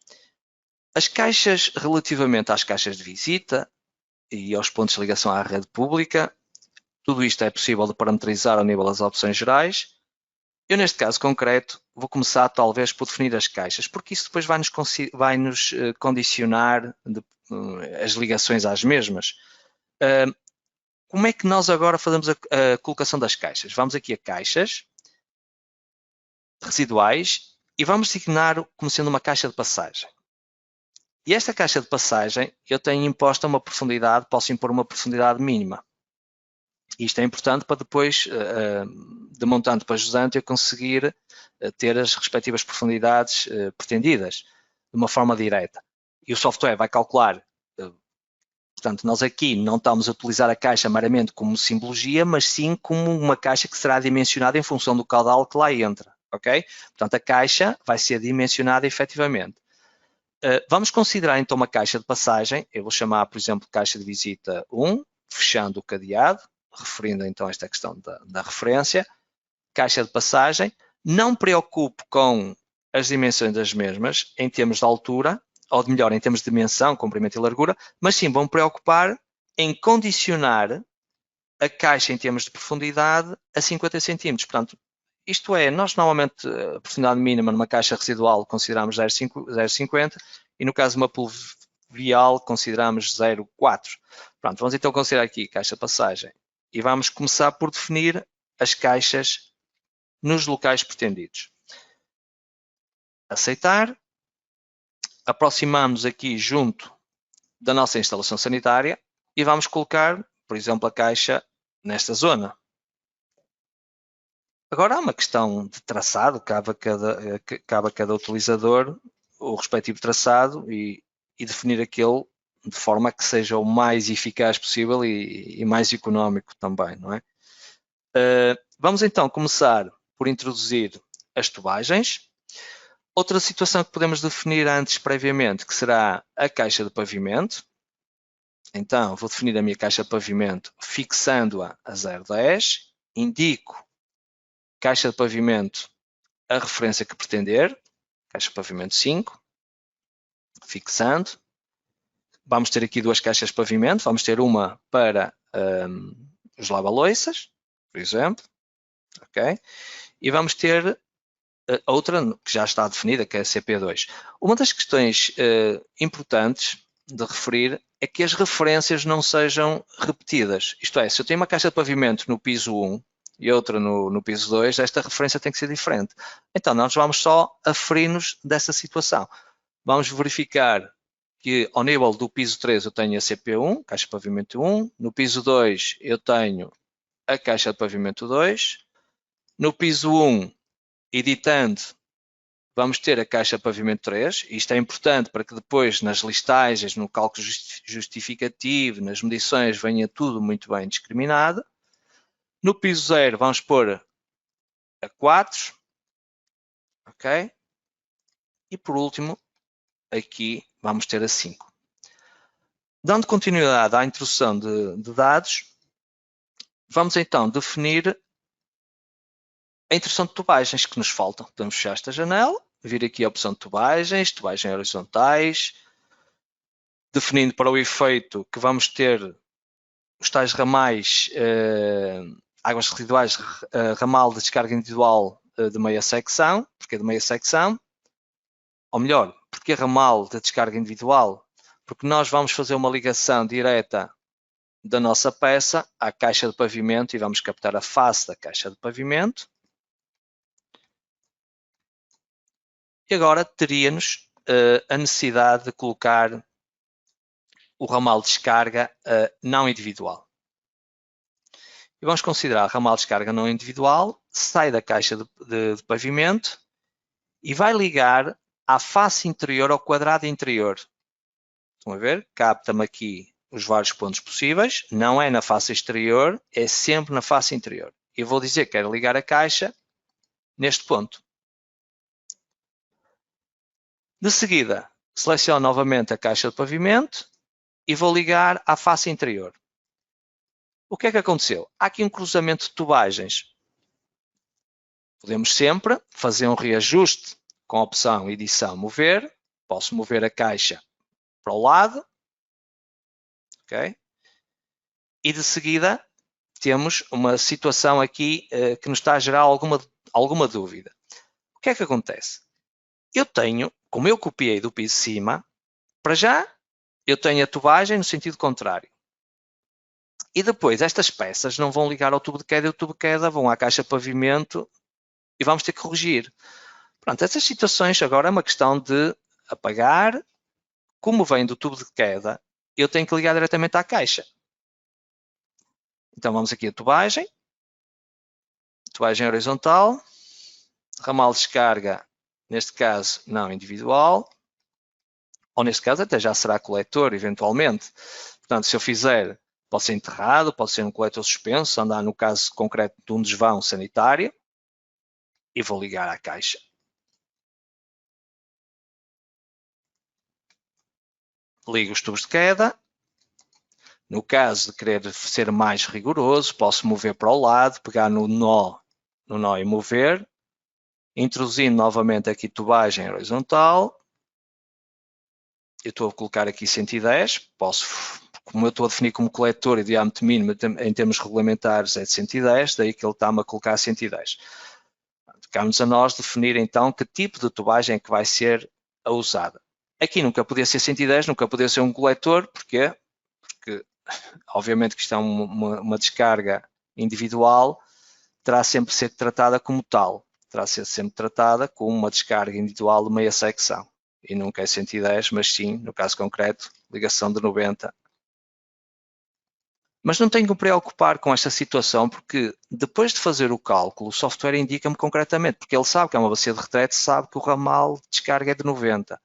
As caixas, relativamente às caixas de visita e aos pontos de ligação à rede pública, tudo isto é possível de parametrizar ao nível das opções gerais. Eu, neste caso concreto, vou começar talvez por definir as caixas, porque isso depois vai nos condicionar as ligações às mesmas. Como é que nós agora fazemos a colocação das caixas? Vamos aqui a caixas residuais e vamos designar como sendo uma caixa de passagem. E esta caixa de passagem eu tenho imposta uma profundidade, posso impor uma profundidade mínima. Isto é importante para depois, de montante para ajudante, eu conseguir ter as respectivas profundidades pretendidas de uma forma direta. E o software vai calcular, portanto, nós aqui não estamos a utilizar a caixa meramente como simbologia, mas sim como uma caixa que será dimensionada em função do caudal que lá entra, ok? Portanto, a caixa vai ser dimensionada efetivamente. Vamos considerar então uma caixa de passagem, eu vou chamar, por exemplo, caixa de visita 1, fechando o cadeado, referindo então a esta questão da referência, caixa de passagem, não me preocupo com as dimensões das mesmas em termos de altura, ou melhor, em termos de dimensão, comprimento e largura, mas sim vou me preocupar em condicionar a caixa em termos de profundidade a 50 cm. Portanto, isto é, nós normalmente a profundidade mínima numa caixa residual consideramos 0,50 e no caso de uma pluvial consideramos 0,4. Pronto, vamos então considerar aqui caixa de passagem e vamos começar por definir as caixas nos locais pretendidos. Aceitar. Aproximamos aqui junto da nossa instalação sanitária e vamos colocar, por exemplo, a caixa nesta zona. Agora há uma questão de traçado, cabe a cada utilizador o respectivo traçado e definir aquele de forma que seja o mais eficaz possível e mais económico também, não é? Vamos então começar por introduzir as tubagens. Outra situação que podemos definir antes previamente, que será a caixa de pavimento. Então, vou definir a minha caixa de pavimento fixando-a a 0,10, indico caixa de pavimento a referência que pretender, caixa de pavimento 5, fixando. Vamos ter aqui duas caixas de pavimento, vamos ter uma para os lava-loiças, por exemplo, ok? E vamos ter outra que já está definida, que é a CP2. Uma das questões importantes de referir é que as referências não sejam repetidas. Isto é, se eu tenho uma caixa de pavimento no piso 1 e outra no piso 2, esta referência tem que ser diferente. Então, nós vamos só aferir-nos dessa situação. Vamos verificar que ao nível do piso 3 eu tenho a CP1, caixa de pavimento 1, no piso 2 eu tenho a caixa de pavimento 2, no piso 1, editando, vamos ter a caixa de pavimento 3. Isto é importante para que depois nas listagens, no cálculo justificativo, nas medições, venha tudo muito bem discriminado. No piso 0 vamos pôr a 4, ok? E por último, aqui vamos ter a 5. Dando continuidade à introdução de dados, vamos então definir a introdução de tubagens que nos faltam. Podemos fechar esta janela, vir aqui a opção de tubagens horizontais, definindo para o efeito que vamos ter os tais ramais, águas residuais, ramal de descarga individual de meia secção. Porque de meia secção? Ou melhor, porque ramal de descarga individual? Porque nós vamos fazer uma ligação direta da nossa peça à caixa de pavimento e vamos captar a face da caixa de pavimento. E agora teríamos a necessidade de colocar o ramal de descarga não individual. E vamos considerar o ramal de descarga não individual, sai da caixa de pavimento e vai ligar à face interior, ao quadrado interior. Estão a ver? Capta-me aqui os vários pontos possíveis. Não é na face exterior, é sempre na face interior. Eu vou dizer que quero ligar a caixa neste ponto. De seguida, seleciono novamente a caixa de pavimento e vou ligar à face interior. O que é que aconteceu? Há aqui um cruzamento de tubagens. Podemos sempre fazer um reajuste com a opção edição mover. Posso mover a caixa para o lado. Okay? E de seguida temos uma situação aqui que nos está a gerar alguma dúvida. O que é que acontece? Eu tenho, como eu copiei do piso de cima, para já eu tenho a tubagem no sentido contrário. E depois estas peças não vão ligar ao tubo de queda e o tubo de queda vão à caixa de pavimento e vamos ter que corrigir. Pronto, essas situações agora é uma questão de apagar. Como vem do tubo de queda, eu tenho que ligar diretamente à caixa. Então vamos aqui a tubagem horizontal, ramal de descarga, neste caso não individual, ou neste caso até já será coletor eventualmente. Portanto, se eu fizer, pode ser enterrado, pode ser um coletor suspenso, andar no caso concreto de um desvão sanitário, e vou ligar à caixa. Ligo os tubos de queda. No caso de querer ser mais rigoroso, posso mover para o lado, pegar no nó e mover, introduzindo novamente aqui tubagem horizontal. Eu estou a colocar aqui 110, como eu estou a definir como coletor e diâmetro mínimo em termos regulamentares é de 110, daí que ele está-me a colocar 110. Cabe-nos a nós definir então que tipo de tubagem é que vai ser a usada. Aqui nunca podia ser 110, nunca podia ser um coletor, porquê? Porque obviamente que isto é uma descarga individual, terá sempre de ser tratada como tal. Terá de ser sempre tratada como uma descarga individual de meia secção. E nunca é 110, mas sim, no caso concreto, ligação de 90. Mas não tenho que me preocupar com esta situação, porque depois de fazer o cálculo, o software indica-me concretamente, porque ele sabe que é uma bacia de retrete, sabe que o ramal de descarga é de 90.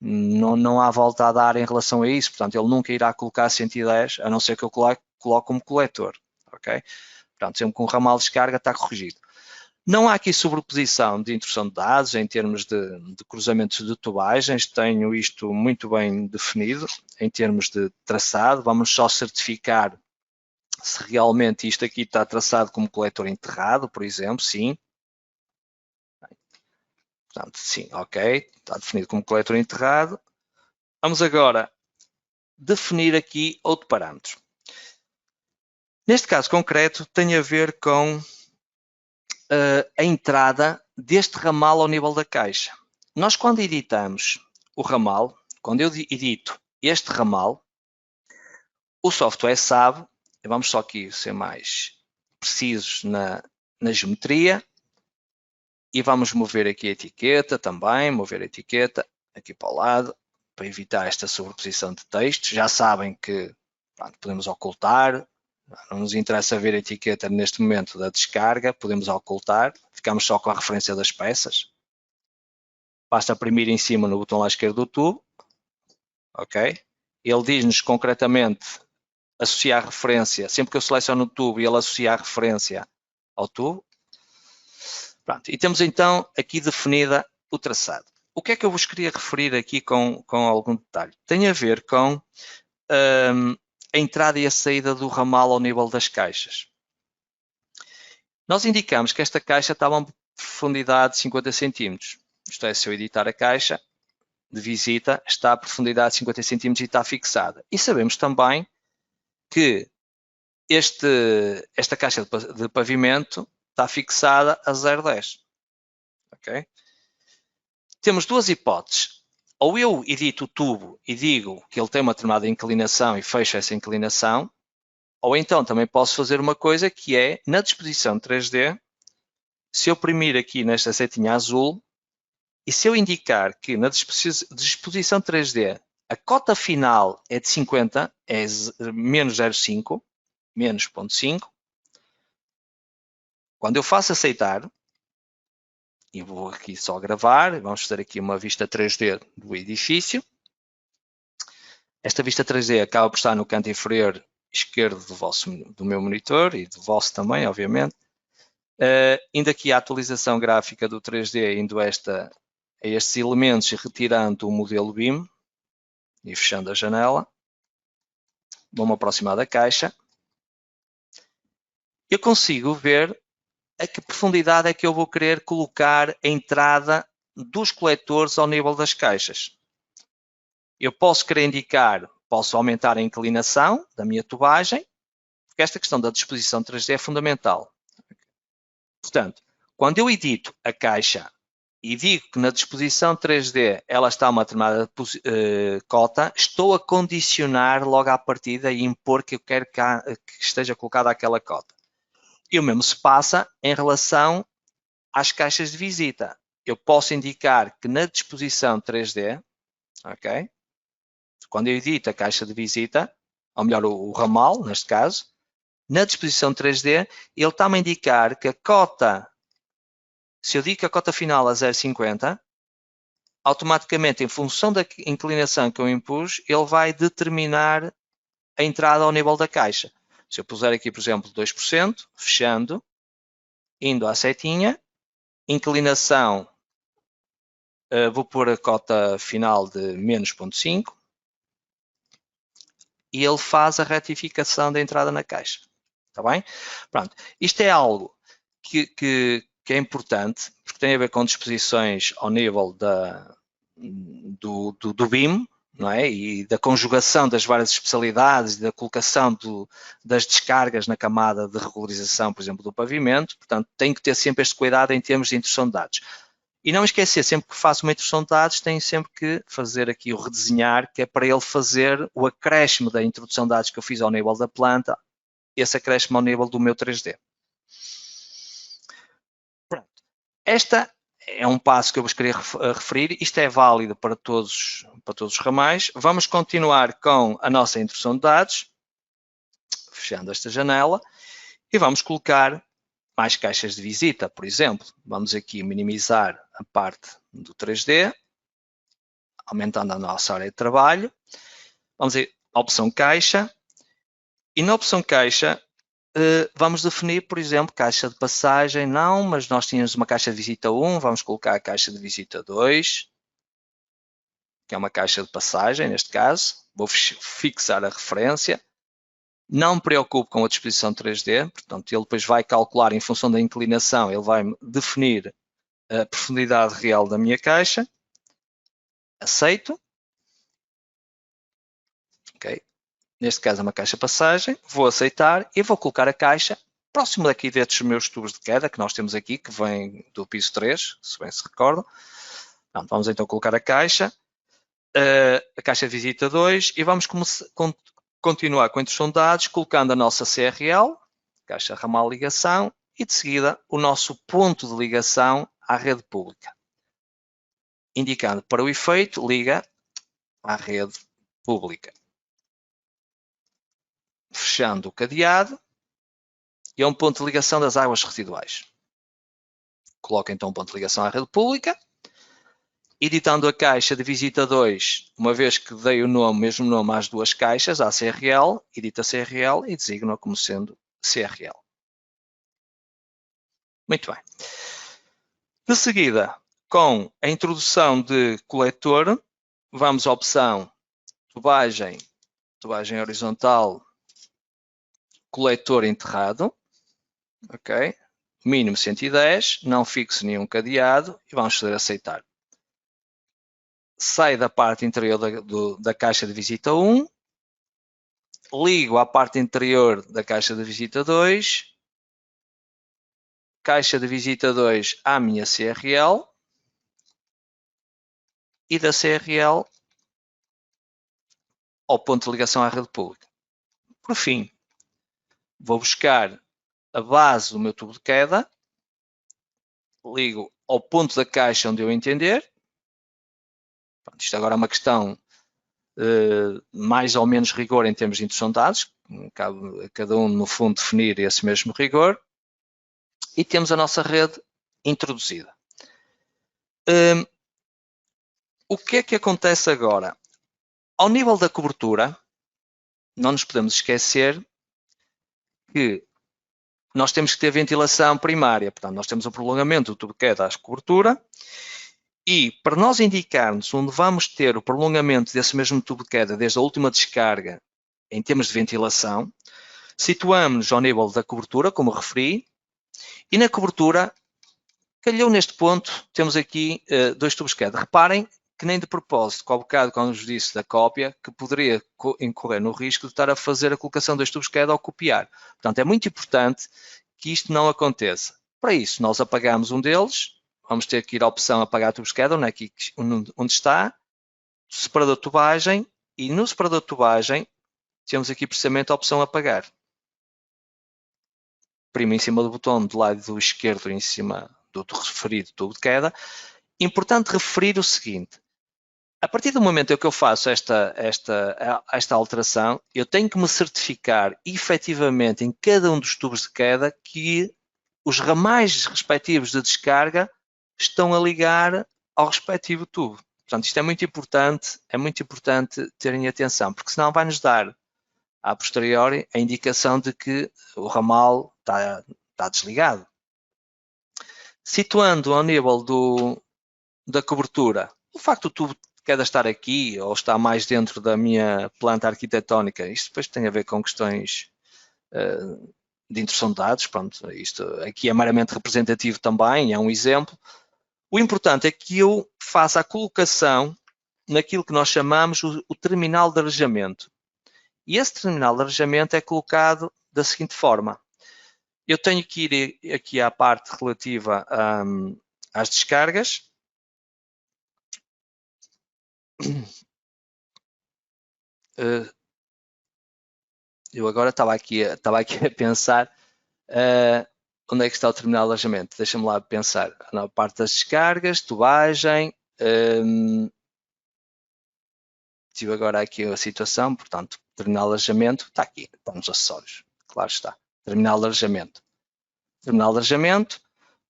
Não há volta a dar em relação a isso, portanto, ele nunca irá colocar 110, a não ser que eu coloque como coletor. Okay? Portanto, sempre com o ramal de descarga está corrigido. Não há aqui sobreposição de introdução de dados em termos de cruzamentos de tubagens, tenho isto muito bem definido em termos de traçado. Vamos só certificar se realmente isto aqui está traçado como coletor enterrado, por exemplo, sim. Portanto, sim, ok, está definido como coletor enterrado. Vamos agora definir aqui outro parâmetro. Neste caso concreto, tem a ver com a entrada deste ramal ao nível da caixa. Nós, quando editamos o ramal, quando eu edito este ramal, o software sabe, vamos só aqui ser mais precisos na geometria, e vamos mover aqui a etiqueta também, mover a etiqueta aqui para o lado, para evitar esta sobreposição de textos. Já sabem que pronto, podemos ocultar, não nos interessa ver a etiqueta neste momento da descarga, podemos ocultar, ficamos só com a referência das peças. Basta oprimir em cima no botão lá esquerdo do tubo, ok? Ele diz-nos concretamente associar referência, sempre que eu seleciono o tubo, ele associa a referência ao tubo. Pronto, e temos então aqui definida o traçado. O que é que eu vos queria referir aqui com algum detalhe? Tem a ver com a entrada e a saída do ramal ao nível das caixas. Nós indicamos que esta caixa estava a uma profundidade de 50 cm. Isto é, se eu editar a caixa de visita, está a profundidade de 50 cm e está fixada. E sabemos também que esta caixa de pavimento está fixada a 0,10. Okay? Temos duas hipóteses. Ou eu edito o tubo e digo que ele tem uma determinada inclinação e fecho essa inclinação, Ou então também posso fazer uma coisa que é, na disposição 3D, se eu oprimir aqui nesta setinha azul, e se eu indicar que na disposição 3D a cota final é de 50, é menos 0,5, menos 0,5, quando eu faço aceitar, e vou aqui só gravar, vamos fazer aqui uma vista 3D do edifício. Esta vista 3D acaba por estar no canto inferior esquerdo do meu monitor e do vosso também, obviamente. Indo aqui à atualização gráfica do 3D, indo a estes elementos e retirando o modelo BIM e fechando a janela. Vou-me aproximar da caixa. Eu consigo ver a que profundidade é que eu vou querer colocar a entrada dos coletores ao nível das caixas. Eu posso querer indicar, posso aumentar a inclinação da minha tubagem, porque esta questão da disposição 3D é fundamental. Portanto, quando eu edito a caixa e digo que na disposição 3D ela está a uma determinada cota, estou a condicionar logo à partida e impor que eu quero que esteja colocada aquela cota. E o mesmo se passa em relação às caixas de visita. Eu posso indicar que na disposição 3D, ok? Quando eu edito a caixa de visita, ou melhor, o ramal, neste caso, na disposição 3D, ele está-me a indicar que a cota, se eu digo que a cota final é 0,50, automaticamente, em função da inclinação que eu impus, ele vai determinar a entrada ao nível da caixa. Se eu puser aqui, por exemplo, 2%, fechando, indo à setinha, inclinação, vou pôr a cota final de menos 0,5 e ele faz a retificação da entrada na caixa. Está bem? Pronto. Isto é algo que é importante, porque tem a ver com disposições ao nível do BIM, não é? E da conjugação das várias especialidades, da colocação das descargas na camada de regularização, por exemplo, do pavimento. Portanto, tem que ter sempre este cuidado em termos de introdução de dados. E não esquecer, sempre que faço uma introdução de dados, tenho sempre que fazer aqui o redesenhar, que é para ele fazer o acréscimo da introdução de dados que eu fiz ao nível da planta, esse acréscimo ao nível do meu 3D. Pronto. Esta é um passo que eu vos queria referir. Isto é válido para todos os ramais. Vamos continuar com a nossa introdução de dados, fechando esta janela, e vamos colocar mais caixas de visita, por exemplo. Vamos aqui minimizar a parte do 3D, aumentando a nossa área de trabalho. Vamos à opção caixa. E na opção caixa, vamos definir, por exemplo, caixa de passagem. Não, mas nós tínhamos uma caixa de visita 1, vamos colocar a caixa de visita 2, que é uma caixa de passagem, neste caso. Vou fixar a referência. Não me preocupo com a disposição 3D, portanto, ele depois vai calcular em função da inclinação, ele vai definir a profundidade real da minha caixa. Aceito. Ok. Neste caso é uma caixa passagem. Vou aceitar e vou colocar a caixa próximo daqui destes meus tubos de queda que nós temos aqui, que vem do piso 3, se bem se recordam. Pronto, vamos então colocar a caixa de visita 2 e vamos continuar com a introdução de dados, colocando a nossa CRL, caixa ramal ligação, e de seguida o nosso ponto de ligação à rede pública. Indicando para o efeito, liga à rede pública. Fechando o cadeado, e é um ponto de ligação das águas residuais. Coloco então um ponto de ligação à rede pública, editando a caixa de visita 2, uma vez que dei o mesmo nome às duas caixas, à CRL, edita CRL e designo-a como sendo CRL. Muito bem. De seguida, com a introdução de coletor, vamos à opção tubagem horizontal, coletor enterrado, ok? Mínimo 110, não fixo nenhum cadeado e vamos fazer aceitar. Saio da parte interior da caixa de visita 1, ligo à parte interior da caixa de visita 2, caixa de visita 2 à minha CRL e da CRL ao ponto de ligação à rede pública. Por fim, vou buscar a base do meu tubo de queda, ligo ao ponto da caixa onde eu entender. Pronto, isto agora é uma questão mais ou menos rigor em termos de introdução de dados, cabe a cada um no fundo definir esse mesmo rigor, e temos a nossa rede introduzida. O que é que acontece agora? Ao nível da cobertura, não nos podemos esquecer que nós temos que ter ventilação primária, portanto nós temos o prolongamento do tubo de queda à cobertura, e para nós indicarmos onde vamos ter o prolongamento desse mesmo tubo de queda desde a última descarga em termos de ventilação, situamos-nos ao nível da cobertura, como referi, e na cobertura, calhou neste ponto, temos aqui dois tubos de queda. Reparem que nem de propósito, com o bocado quando vos disse da cópia, que poderia incorrer no risco de estar a fazer a colocação dos tubos de queda ao copiar. Portanto, é muito importante que isto não aconteça. Para isso, nós apagamos um deles, vamos ter que ir à opção apagar tubos de queda, onde está, separador de tubagem, e no separador de tubagem temos aqui precisamente a opção apagar. Primo em cima do botão do lado esquerdo, em cima do referido tubo de queda. Importante referir o seguinte: a partir do momento em que eu faço esta alteração, eu tenho que me certificar efetivamente em cada um dos tubos de queda que os ramais respectivos de descarga estão a ligar ao respectivo tubo. Portanto, isto é muito importante terem atenção, porque senão vai nos dar a posteriori a indicação de que o ramal está desligado. Situando ao nível da cobertura, o facto do tubo de queda estar aqui ou estar mais dentro da minha planta arquitetónica, isto depois tem a ver com questões de introdução de dados, pronto, isto aqui é meramente representativo também, é um exemplo. O importante é que eu faça a colocação naquilo que nós chamamos o terminal de arejamento. E esse terminal de arejamento é colocado da seguinte forma: eu tenho que ir aqui à parte relativa às descargas. Eu agora estava aqui a pensar onde é que está o terminal de alojamento. Deixa-me lá pensar. Na parte das descargas, tubagem. Tive agora aqui a situação, portanto, terminal de alojamento está aqui, está nos acessórios. Claro está. Terminal de alojamento. Terminal de alojamento.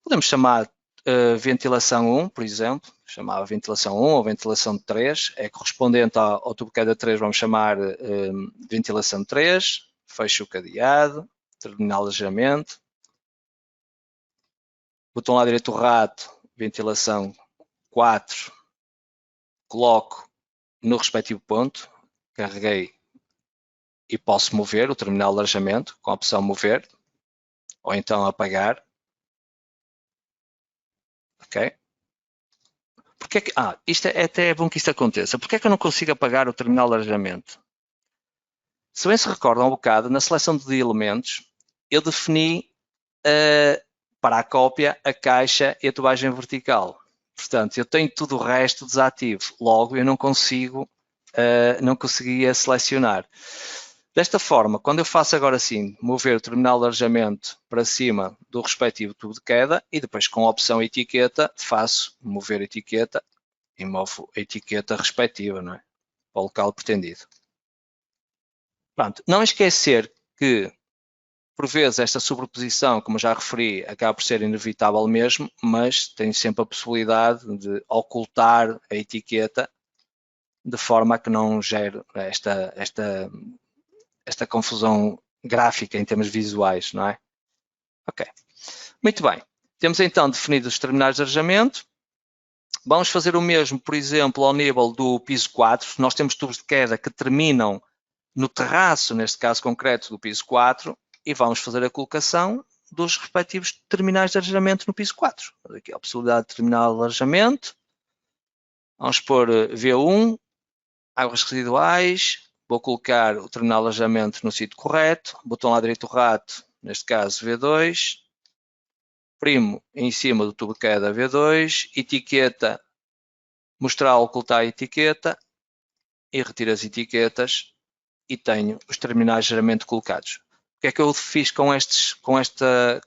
Podemos chamar ventilação 1, por exemplo. Chamava ventilação 1 ou ventilação 3. É correspondente ao tubo de queda 3, vamos chamar ventilação 3. Fecho o cadeado. Terminal de alojamento. Botão lá direito do rato, ventilação 4, coloco no respectivo ponto, carreguei e posso mover o terminal de alojamento com a opção mover, ou então apagar. Ok? Porque é que, isto é até bom que isto aconteça. Porque é que eu não consigo apagar o terminal de alojamento? Se bem se recordam um bocado, na seleção de elementos, eu defini para a cópia, a caixa e a tubagem vertical. Portanto, eu tenho tudo o resto desativo. Logo, eu não conseguia selecionar. Desta forma, quando eu faço agora assim, mover o terminal de alojamento para cima do respectivo tubo de queda e depois com a opção etiqueta, faço mover a etiqueta e movo a etiqueta respectiva, não é? Para o local pretendido. Pronto, não esquecer que por vezes esta sobreposição, como já referi, acaba por ser inevitável mesmo, mas tenho sempre a possibilidade de ocultar a etiqueta de forma a que não gere esta confusão gráfica em termos visuais, não é? Ok. Muito bem. Temos então definido os terminais de arejamento. Vamos fazer o mesmo, por exemplo, ao nível do piso 4. Nós temos tubos de queda que terminam no terraço, neste caso concreto, do piso 4. E vamos fazer a colocação dos respectivos terminais de arejamento no piso 4. Aqui a possibilidade de terminal de arejamento. Vamos pôr V1, águas residuais. Vou colocar o terminal de arejamento no sítio correto. Botão lá direito do rato, neste caso V2. Primo em cima do tubo de queda V2. Etiqueta, mostrar ou ocultar a etiqueta. E retiro as etiquetas. E tenho os terminais de arejamento colocados. que é que eu fiz com esta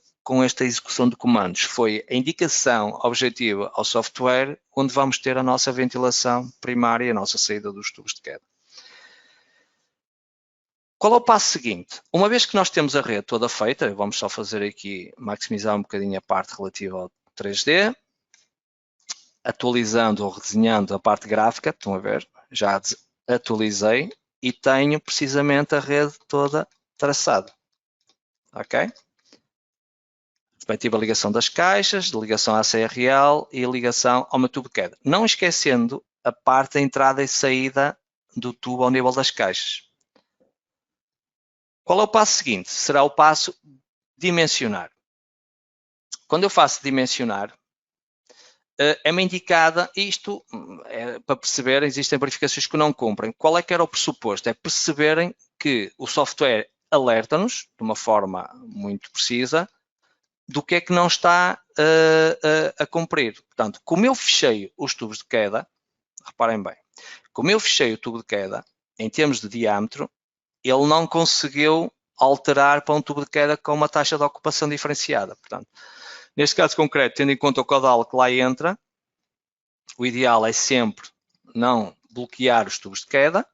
execução de comandos? Foi a indicação objetiva ao software onde vamos ter a nossa ventilação primária e a nossa saída dos tubos de queda. Qual é o passo seguinte? Uma vez que nós temos a rede toda feita, vamos só fazer aqui, maximizar um bocadinho a parte relativa ao 3D, atualizando ou redesenhando a parte gráfica, estão a ver? Já atualizei e tenho precisamente a rede toda traçada. Ok? Respectiva ligação das caixas, ligação à CRL e ligação ao meu tubo de queda. Não esquecendo a parte da entrada e saída do tubo ao nível das caixas. Qual é o passo seguinte? Será o passo dimensionar. Quando eu faço dimensionar, é-me indicada isto, para perceberem, existem verificações que não cumprem. Qual é que era o pressuposto? É perceberem que o software alerta-nos, de uma forma muito precisa, do que é que não está a cumprir. Portanto, como eu fechei os tubos de queda, reparem bem, como eu fechei o tubo de queda, em termos de diâmetro, ele não conseguiu alterar para um tubo de queda com uma taxa de ocupação diferenciada. Portanto, neste caso concreto, tendo em conta o caudal que lá entra, o ideal é sempre não bloquear os tubos de queda,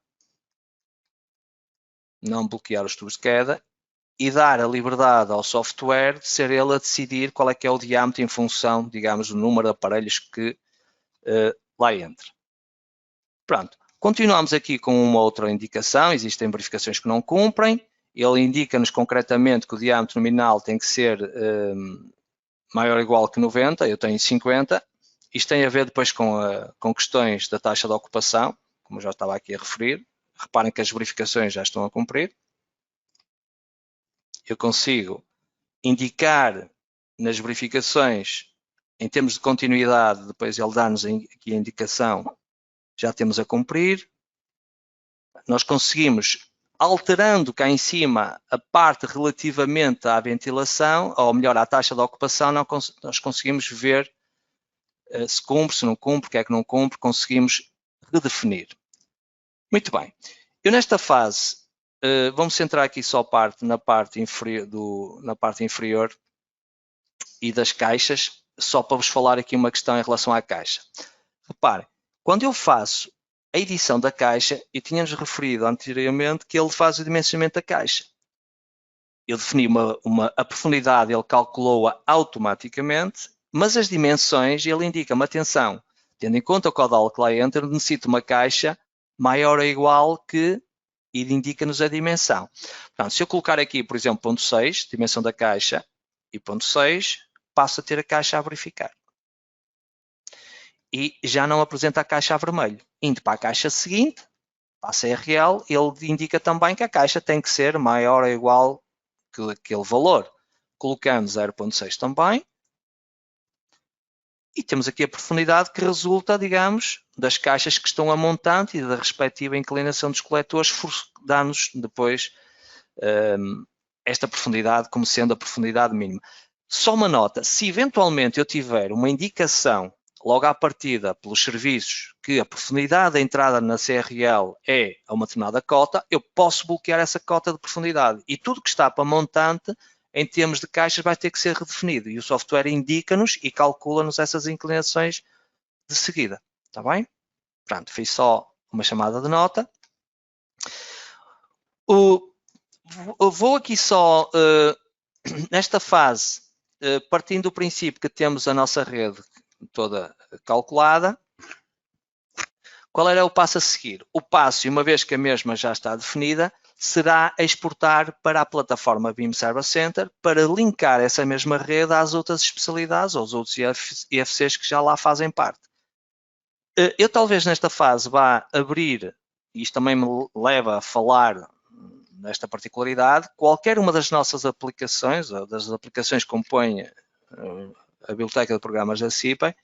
e dar a liberdade ao software de ser ele a decidir qual é que é o diâmetro em função, digamos, do número de aparelhos que lá entra. Pronto. Continuamos aqui com uma outra indicação, existem verificações que não cumprem, ele indica-nos concretamente que o diâmetro nominal tem que ser maior ou igual que 90, eu tenho 50, isto tem a ver depois com questões da taxa de ocupação, como eu já estava aqui a referir, reparem que as verificações já estão a cumprir, eu consigo indicar nas verificações, em termos de continuidade, depois ele dá-nos aqui a indicação, já temos a cumprir. Nós conseguimos, alterando cá em cima a parte relativamente à ventilação, ou melhor, à taxa de ocupação, nós conseguimos ver se cumpre, se não cumpre, o que é que não cumpre, conseguimos redefinir. Muito bem. Eu nesta fase, vamos centrar aqui só na parte inferior e das caixas, só para vos falar aqui uma questão em relação à caixa. Reparem, quando eu faço a edição da caixa, eu tinha-nos referido anteriormente que ele faz o dimensionamento da caixa. Eu defini a profundidade, ele calculou-a automaticamente, mas as dimensões, ele indica-me, atenção, tendo em conta o caudal que lá entra, necessito uma caixa maior ou igual que, e indica-nos a dimensão. Portanto, se eu colocar aqui, por exemplo, ponto 6, dimensão da caixa, e ponto 6, passo a ter a caixa a verificar. E já não apresenta a caixa a vermelho. Indo para a caixa seguinte, para a CRL, ele indica também que a caixa tem que ser maior ou igual que aquele valor. Colocamos 0.6 também. E temos aqui a profundidade que resulta, digamos, das caixas que estão a montante e da respectiva inclinação dos coletores, dá-nos depois esta profundidade como sendo a profundidade mínima. Só uma nota, se eventualmente eu tiver uma indicação logo à partida pelos serviços que a profundidade da entrada na CRL é a uma determinada cota, eu posso bloquear essa cota de profundidade e tudo que está para montante em termos de caixas vai ter que ser redefinido e o software indica-nos e calcula-nos essas inclinações de seguida, está bem? Pronto, fiz só uma chamada de nota. Vou aqui só, nesta fase, partindo do princípio que temos a nossa rede toda calculada, qual era o passo a seguir? O passo, uma vez que a mesma já está definida, será exportar para a plataforma BIM Server Center para linkar essa mesma rede às outras especialidades, aos outros IFCs que já lá fazem parte. Eu talvez nesta fase vá abrir, e isto também me leva a falar nesta particularidade, qualquer uma das nossas aplicações, ou das aplicações que compõem a biblioteca de programas da CIPE,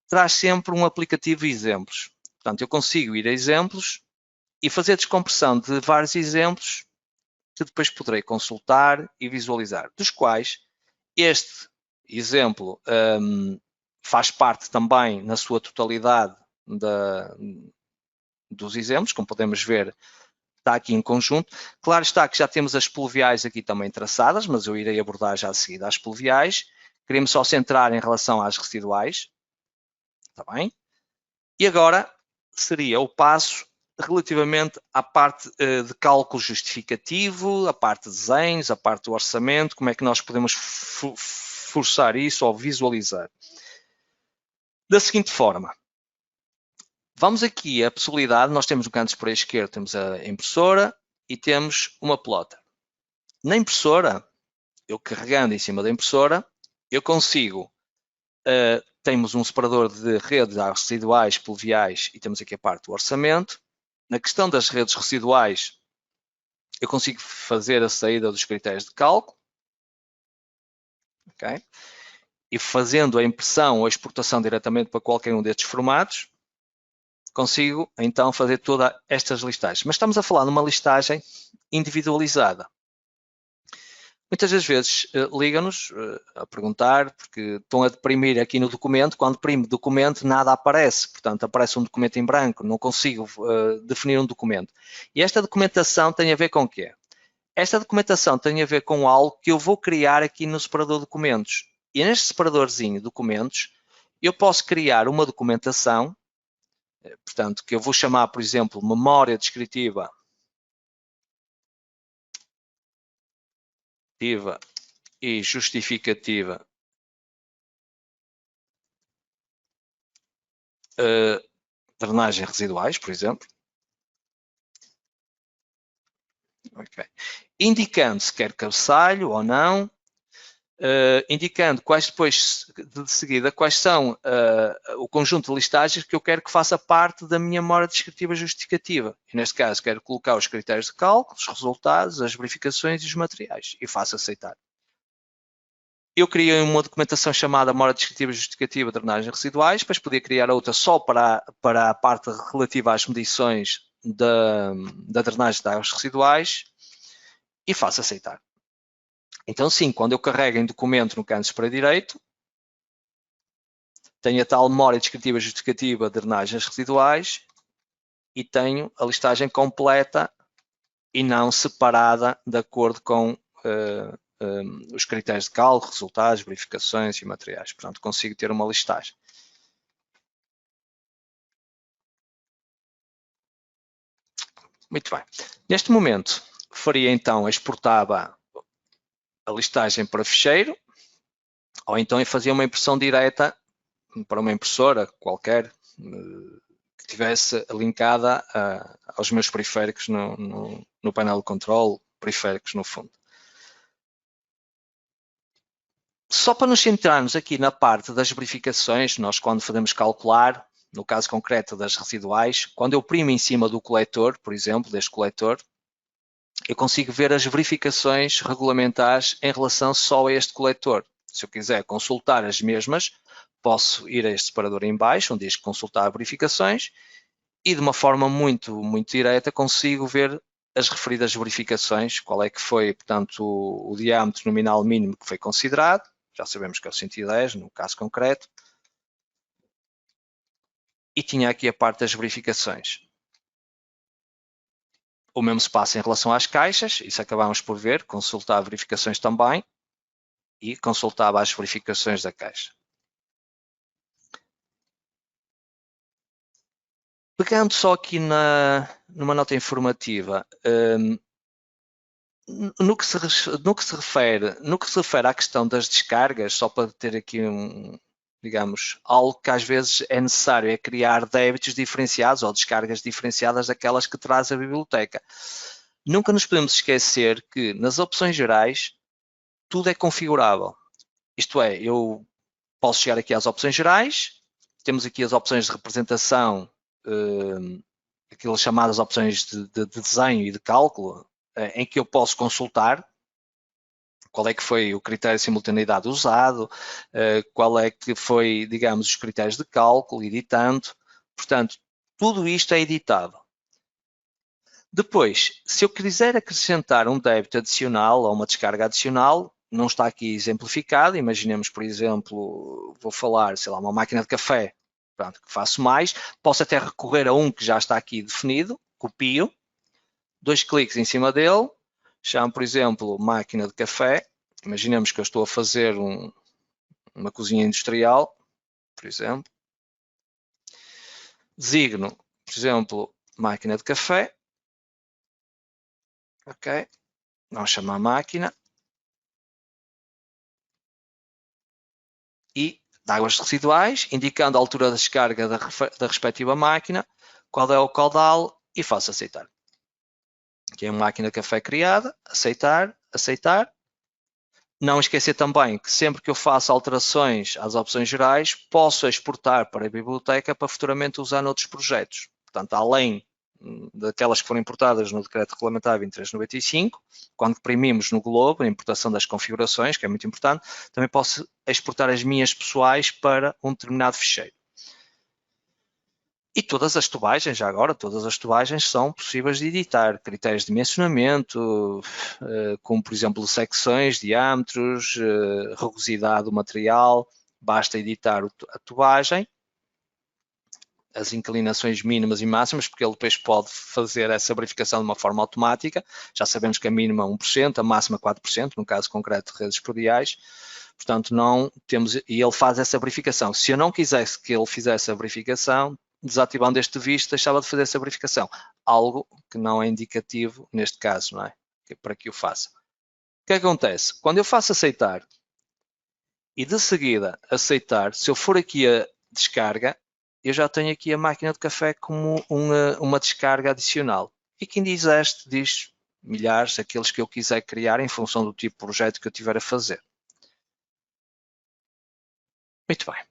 traz sempre um aplicativo de exemplos. Portanto, eu consigo ir a exemplos e fazer descompressão de vários exemplos que depois poderei consultar e visualizar, dos quais este exemplo faz parte também na sua totalidade dos exemplos, como podemos ver, está aqui em conjunto. Claro está que já temos as pluviais aqui também traçadas, mas eu irei abordar já a seguir as pluviais. Queremos só centrar em relação às residuais. Está bem? E agora seria o passo relativamente à parte de cálculo justificativo, a parte de desenhos, a parte do orçamento, como é que nós podemos forçar isso ou visualizar. Da seguinte forma, vamos aqui a possibilidade, nós temos no canto superior esquerdo, temos a impressora e temos uma plotter. Na impressora, eu carregando em cima da impressora, eu consigo, temos um separador de redes residuais, pluviais e temos aqui a parte do orçamento. Na questão das redes residuais, eu consigo fazer a saída dos critérios de cálculo. Okay? E fazendo a impressão ou a exportação diretamente para qualquer um destes formatos, consigo então fazer todas estas listagens. Mas estamos a falar de uma listagem individualizada. Muitas das vezes ligam-nos a perguntar, porque estão a deprimir aqui no documento, quando deprime documento nada aparece, portanto aparece um documento em branco, não consigo definir um documento. E esta documentação tem a ver com o quê? Esta documentação tem a ver com algo que eu vou criar aqui no separador de documentos. E neste separadorzinho de documentos, eu posso criar uma documentação, portanto, que eu vou chamar, por exemplo, memória descritiva e justificativa drenagem residuais, por exemplo. Okay. Indicando se quer cabeçalho ou não, indicando quais depois, de seguida, quais são o conjunto de listagens que eu quero que faça parte da minha memória descritiva justificativa. E neste caso, quero colocar os critérios de cálculo, os resultados, as verificações e os materiais. E faço aceitar. Eu criei uma documentação chamada memória descritiva justificativa de drenagens residuais, depois podia criar outra só para a parte relativa às medições da drenagem de águas residuais e faço aceitar. Então, sim, quando eu carrego em documento no canto superior direito, tenho a tal memória descritiva justificativa de drenagens residuais e tenho a listagem completa e não separada de acordo com os critérios de cálculo, resultados, verificações e materiais. Portanto, consigo ter uma listagem. Muito bem. Neste momento, faria então, exportava a listagem para ficheiro, ou então fazia uma impressão direta para uma impressora qualquer que estivesse linkada aos meus periféricos no painel de controle, periféricos no fundo. Só para nos centrarmos aqui na parte das verificações, nós quando fazemos calcular, no caso concreto das residuais, quando eu primo em cima do coletor, por exemplo, deste coletor, eu consigo ver as verificações regulamentares em relação só a este coletor. Se eu quiser consultar as mesmas, posso ir a este separador em baixo, onde diz consultar verificações, e de uma forma muito direta consigo ver as referidas verificações, qual é que foi, portanto, o diâmetro nominal mínimo que foi considerado, já sabemos que é o 110 no caso concreto, e tinha aqui a parte das verificações. O mesmo se passa em relação às caixas, isso acabamos por ver, consultar verificações também, e consultava as verificações da caixa. Pegando só aqui numa nota informativa, no que se refere à questão das descargas, só para ter aqui digamos, algo que às vezes é necessário é criar débitos diferenciados ou descargas diferenciadas daquelas que traz a biblioteca. Nunca nos podemos esquecer que nas opções gerais tudo é configurável. Isto é, eu posso chegar aqui às opções gerais, temos aqui as opções de representação, aquelas chamadas opções de desenho e de cálculo, em que eu posso consultar qual é que foi o critério de simultaneidade usado, qual é que foi, digamos, os critérios de cálculo, editando. Portanto, tudo isto é editado. Depois, se eu quiser acrescentar um débito adicional ou uma descarga adicional, não está aqui exemplificado. Imaginemos, por exemplo, vou falar, sei lá, uma máquina de café, pronto, que faço mais. Posso até recorrer a um que já está aqui definido, copio. 2 cliques em cima dele, chamo, por exemplo, máquina de café. Imaginemos que eu estou a fazer uma cozinha industrial, por exemplo. Designo, por exemplo, máquina de café. Ok, vamos chamar máquina. E de águas residuais, indicando a altura da descarga da respectiva máquina, qual é o caudal e faço aceitar. Aqui é uma máquina de café criada, aceitar, aceitar. Não esquecer também que sempre que eu faço alterações às opções gerais, posso exportar para a biblioteca para futuramente usar noutros projetos. Portanto, além daquelas que foram importadas no Decreto Regulamentar 2395, quando imprimimos no Globo, a importação das configurações, que é muito importante, também posso exportar as minhas pessoais para um determinado ficheiro. E todas as tubagens, já agora, todas as tubagens são possíveis de editar. Critérios de dimensionamento, como por exemplo secções, diâmetros, rugosidade do material. Basta editar a tubagem, as inclinações mínimas e máximas, porque ele depois pode fazer essa verificação de uma forma automática. Já sabemos que a mínima é 1%, a máxima 4%, no caso concreto de redes prediais. Portanto, não temos, e ele faz essa verificação. Se eu não quisesse que ele fizesse a verificação, desativando este visto, deixava de fazer essa verificação. Algo que não é indicativo neste caso, não é? Para que o faça. O que acontece? Quando eu faço aceitar e de seguida aceitar, se eu for aqui a descarga, eu já tenho aqui a máquina de café como uma descarga adicional. E quem diz este, diz milhares, aqueles que eu quiser criar em função do tipo de projeto que eu tiver a fazer. Muito bem.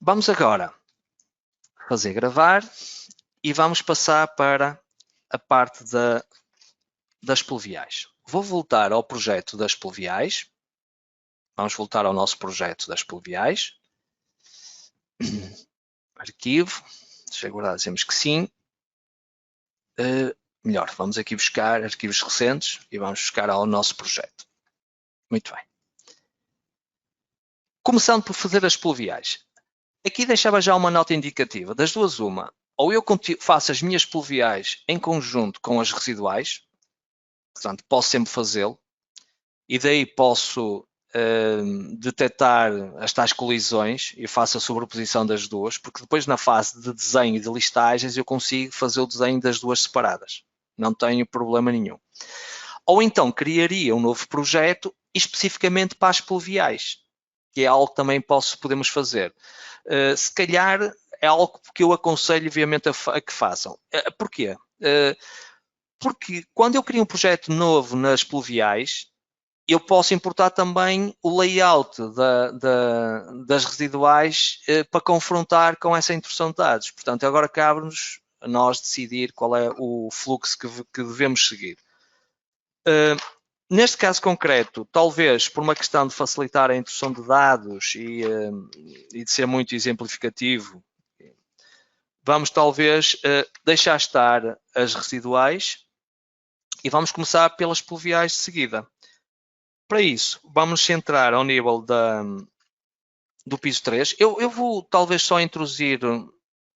Vamos agora fazer gravar e vamos passar para a parte das pluviais. Vou voltar ao projeto das pluviais. Vamos voltar ao nosso projeto das pluviais. Arquivo. Se aguardar, dizemos que sim. Melhor, vamos aqui buscar arquivos recentes e vamos buscar ao nosso projeto. Muito bem. Começando por fazer as pluviais. Aqui deixava já uma nota indicativa. Das duas, uma. Ou eu faço as minhas pluviais em conjunto com as residuais. Portanto, posso sempre fazê-lo. E daí posso detectar as tais colisões e faço a sobreposição das duas, porque depois na fase de desenho e de listagens eu consigo fazer o desenho das duas separadas. Não tenho problema nenhum. Ou então criaria um novo projeto especificamente para as pluviais, que é algo que também podemos fazer. Se calhar é algo que eu aconselho obviamente a que façam. Porquê? Porque quando eu crio um projeto novo nas pluviais, eu posso importar também o layout das residuais para confrontar com essa introdução de dados. Portanto, agora cabe-nos a nós decidir qual é o fluxo que devemos seguir. Neste caso concreto, talvez por uma questão de facilitar a introdução de dados e de ser muito exemplificativo, vamos talvez deixar estar as residuais e vamos começar pelas pluviais de seguida. Para isso, vamos centrar ao nível do piso 3. Eu vou talvez só introduzir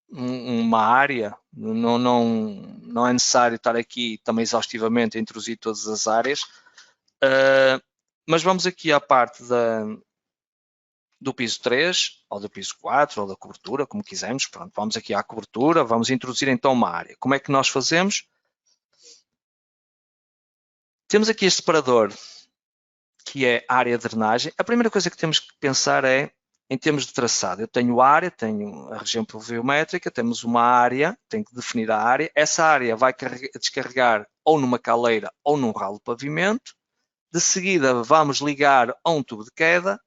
uma área, não é necessário estar aqui também exaustivamente a introduzir todas as áreas, mas vamos aqui à parte do piso 3, ou do piso 4, ou da cobertura, como quisermos. Pronto, vamos aqui à cobertura, vamos introduzir então uma área. Como é que nós fazemos? Temos aqui este separador, que é a área de drenagem. A primeira coisa que temos que pensar é, em termos de traçado, eu tenho a área, tenho a região pluviométrica, temos uma área, tenho que definir a área. Essa área vai descarregar ou numa caleira ou num ralo de pavimento. De seguida, vamos ligar a um tubo de queda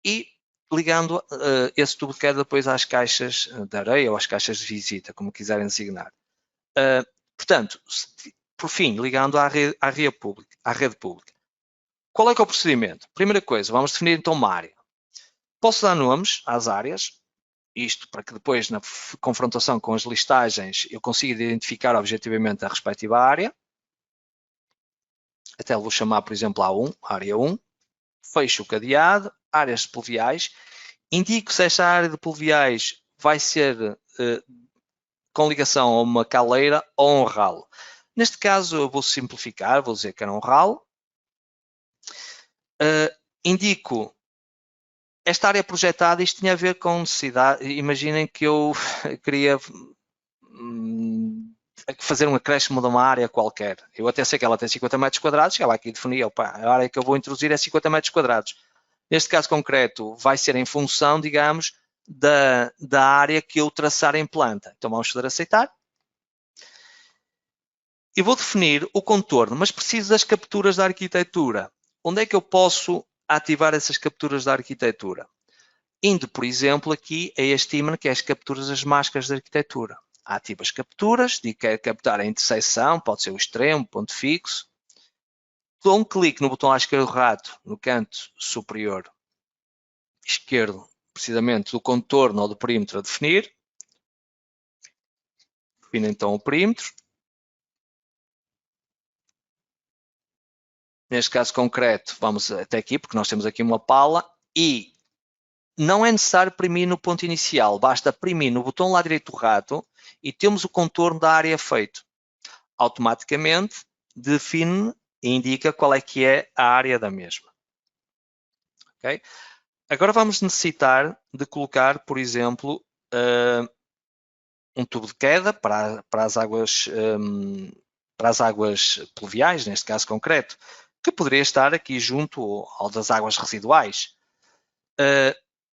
e ligando esse tubo de queda depois às caixas de areia ou às caixas de visita, como quiserem designar. Portanto, por fim, ligando à rede pública. Qual é que é o procedimento? Primeira coisa, vamos definir então uma área. Posso dar nomes às áreas, isto para que depois na confrontação com as listagens eu consiga identificar objetivamente a respectiva área. Até vou chamar, por exemplo, A1, área 1. Fecho o cadeado, áreas de pluviais. Indico se esta área de pluviais vai ser com ligação a uma caleira ou a um ralo. Neste caso, eu vou simplificar, vou dizer que era um ralo. Indico esta área projetada, isto tinha a ver com necessidade. Imaginem que eu queria fazer um acréscimo de uma área qualquer. Eu até sei que ela tem 50 metros quadrados, chegava aqui e definia, opa, a área que eu vou introduzir é 50 metros quadrados. Neste caso concreto, vai ser em função, digamos, da área que eu traçar em planta. Então vamos fazer aceitar. E vou definir o contorno, mas preciso das capturas da arquitetura. Onde é que eu posso ativar essas capturas da arquitetura? Indo, por exemplo, aqui a este ímã que é as capturas das máscaras de arquitetura. Ativo as capturas, digo que quero captar a interseção, pode ser o extremo, ponto fixo. Dou um clique no botão à esquerda do rato, no canto superior esquerdo, precisamente do contorno ou do perímetro a definir. Defino então o perímetro. Neste caso concreto, vamos até aqui, porque nós temos aqui uma pala e não é necessário imprimir no ponto inicial, basta imprimir no botão lá direito do rato e temos o contorno da área feito. Automaticamente define e indica qual é que é a área da mesma. Okay? Agora vamos necessitar de colocar, por exemplo, um tubo de queda para as águas pluviais, neste caso concreto, que poderia estar aqui junto ao das águas residuais.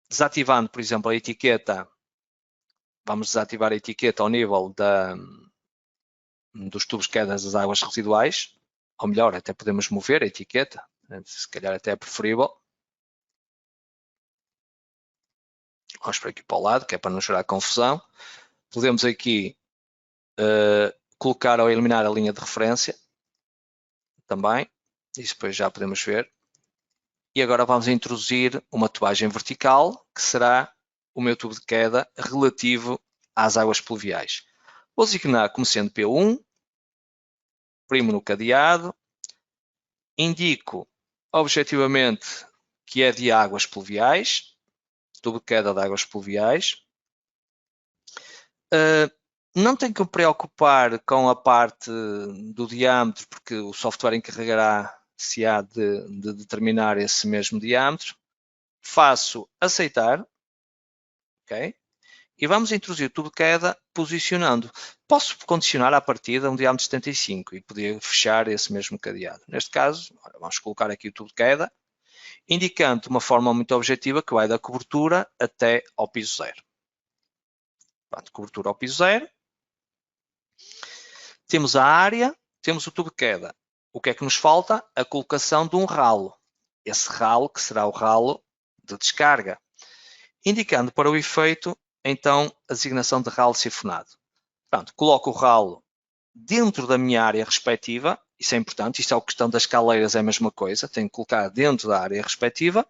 Desativando, por exemplo, a etiqueta, vamos desativar a etiqueta ao nível dos tubos de queda das águas residuais, ou melhor, até podemos mover a etiqueta, se calhar até é preferível. Vamos para aqui para o lado, que é para não gerar confusão. Podemos aqui colocar ou eliminar a linha de referência também, isso depois já podemos ver. E agora vamos introduzir uma tubagem vertical, que será o meu tubo de queda relativo às águas pluviais. Vou designar como sendo P1, primo no cadeado, indico objetivamente que é de águas pluviais, tubo de queda de águas pluviais. Não tenho que me preocupar com a parte do diâmetro, porque o software encarregará-se de determinar esse mesmo diâmetro. Faço aceitar, ok? E vamos introduzir o tubo de queda posicionando. Posso condicionar à partida um diâmetro de 75 e poder fechar esse mesmo cadeado. Neste caso, vamos colocar aqui o tubo de queda, indicando de uma forma muito objetiva que vai da cobertura até ao piso zero. Pronto, cobertura ao piso zero. Temos a área, temos o tubo de queda. O que é que nos falta? A colocação de um ralo. Esse ralo que será o ralo de descarga. Indicando para o efeito, então, a designação de ralo sifonado. Portanto, coloco o ralo dentro da minha área respectiva. Isso é importante. Isto é a questão das caleiras, é a mesma coisa. Tenho que colocar dentro da área respectiva.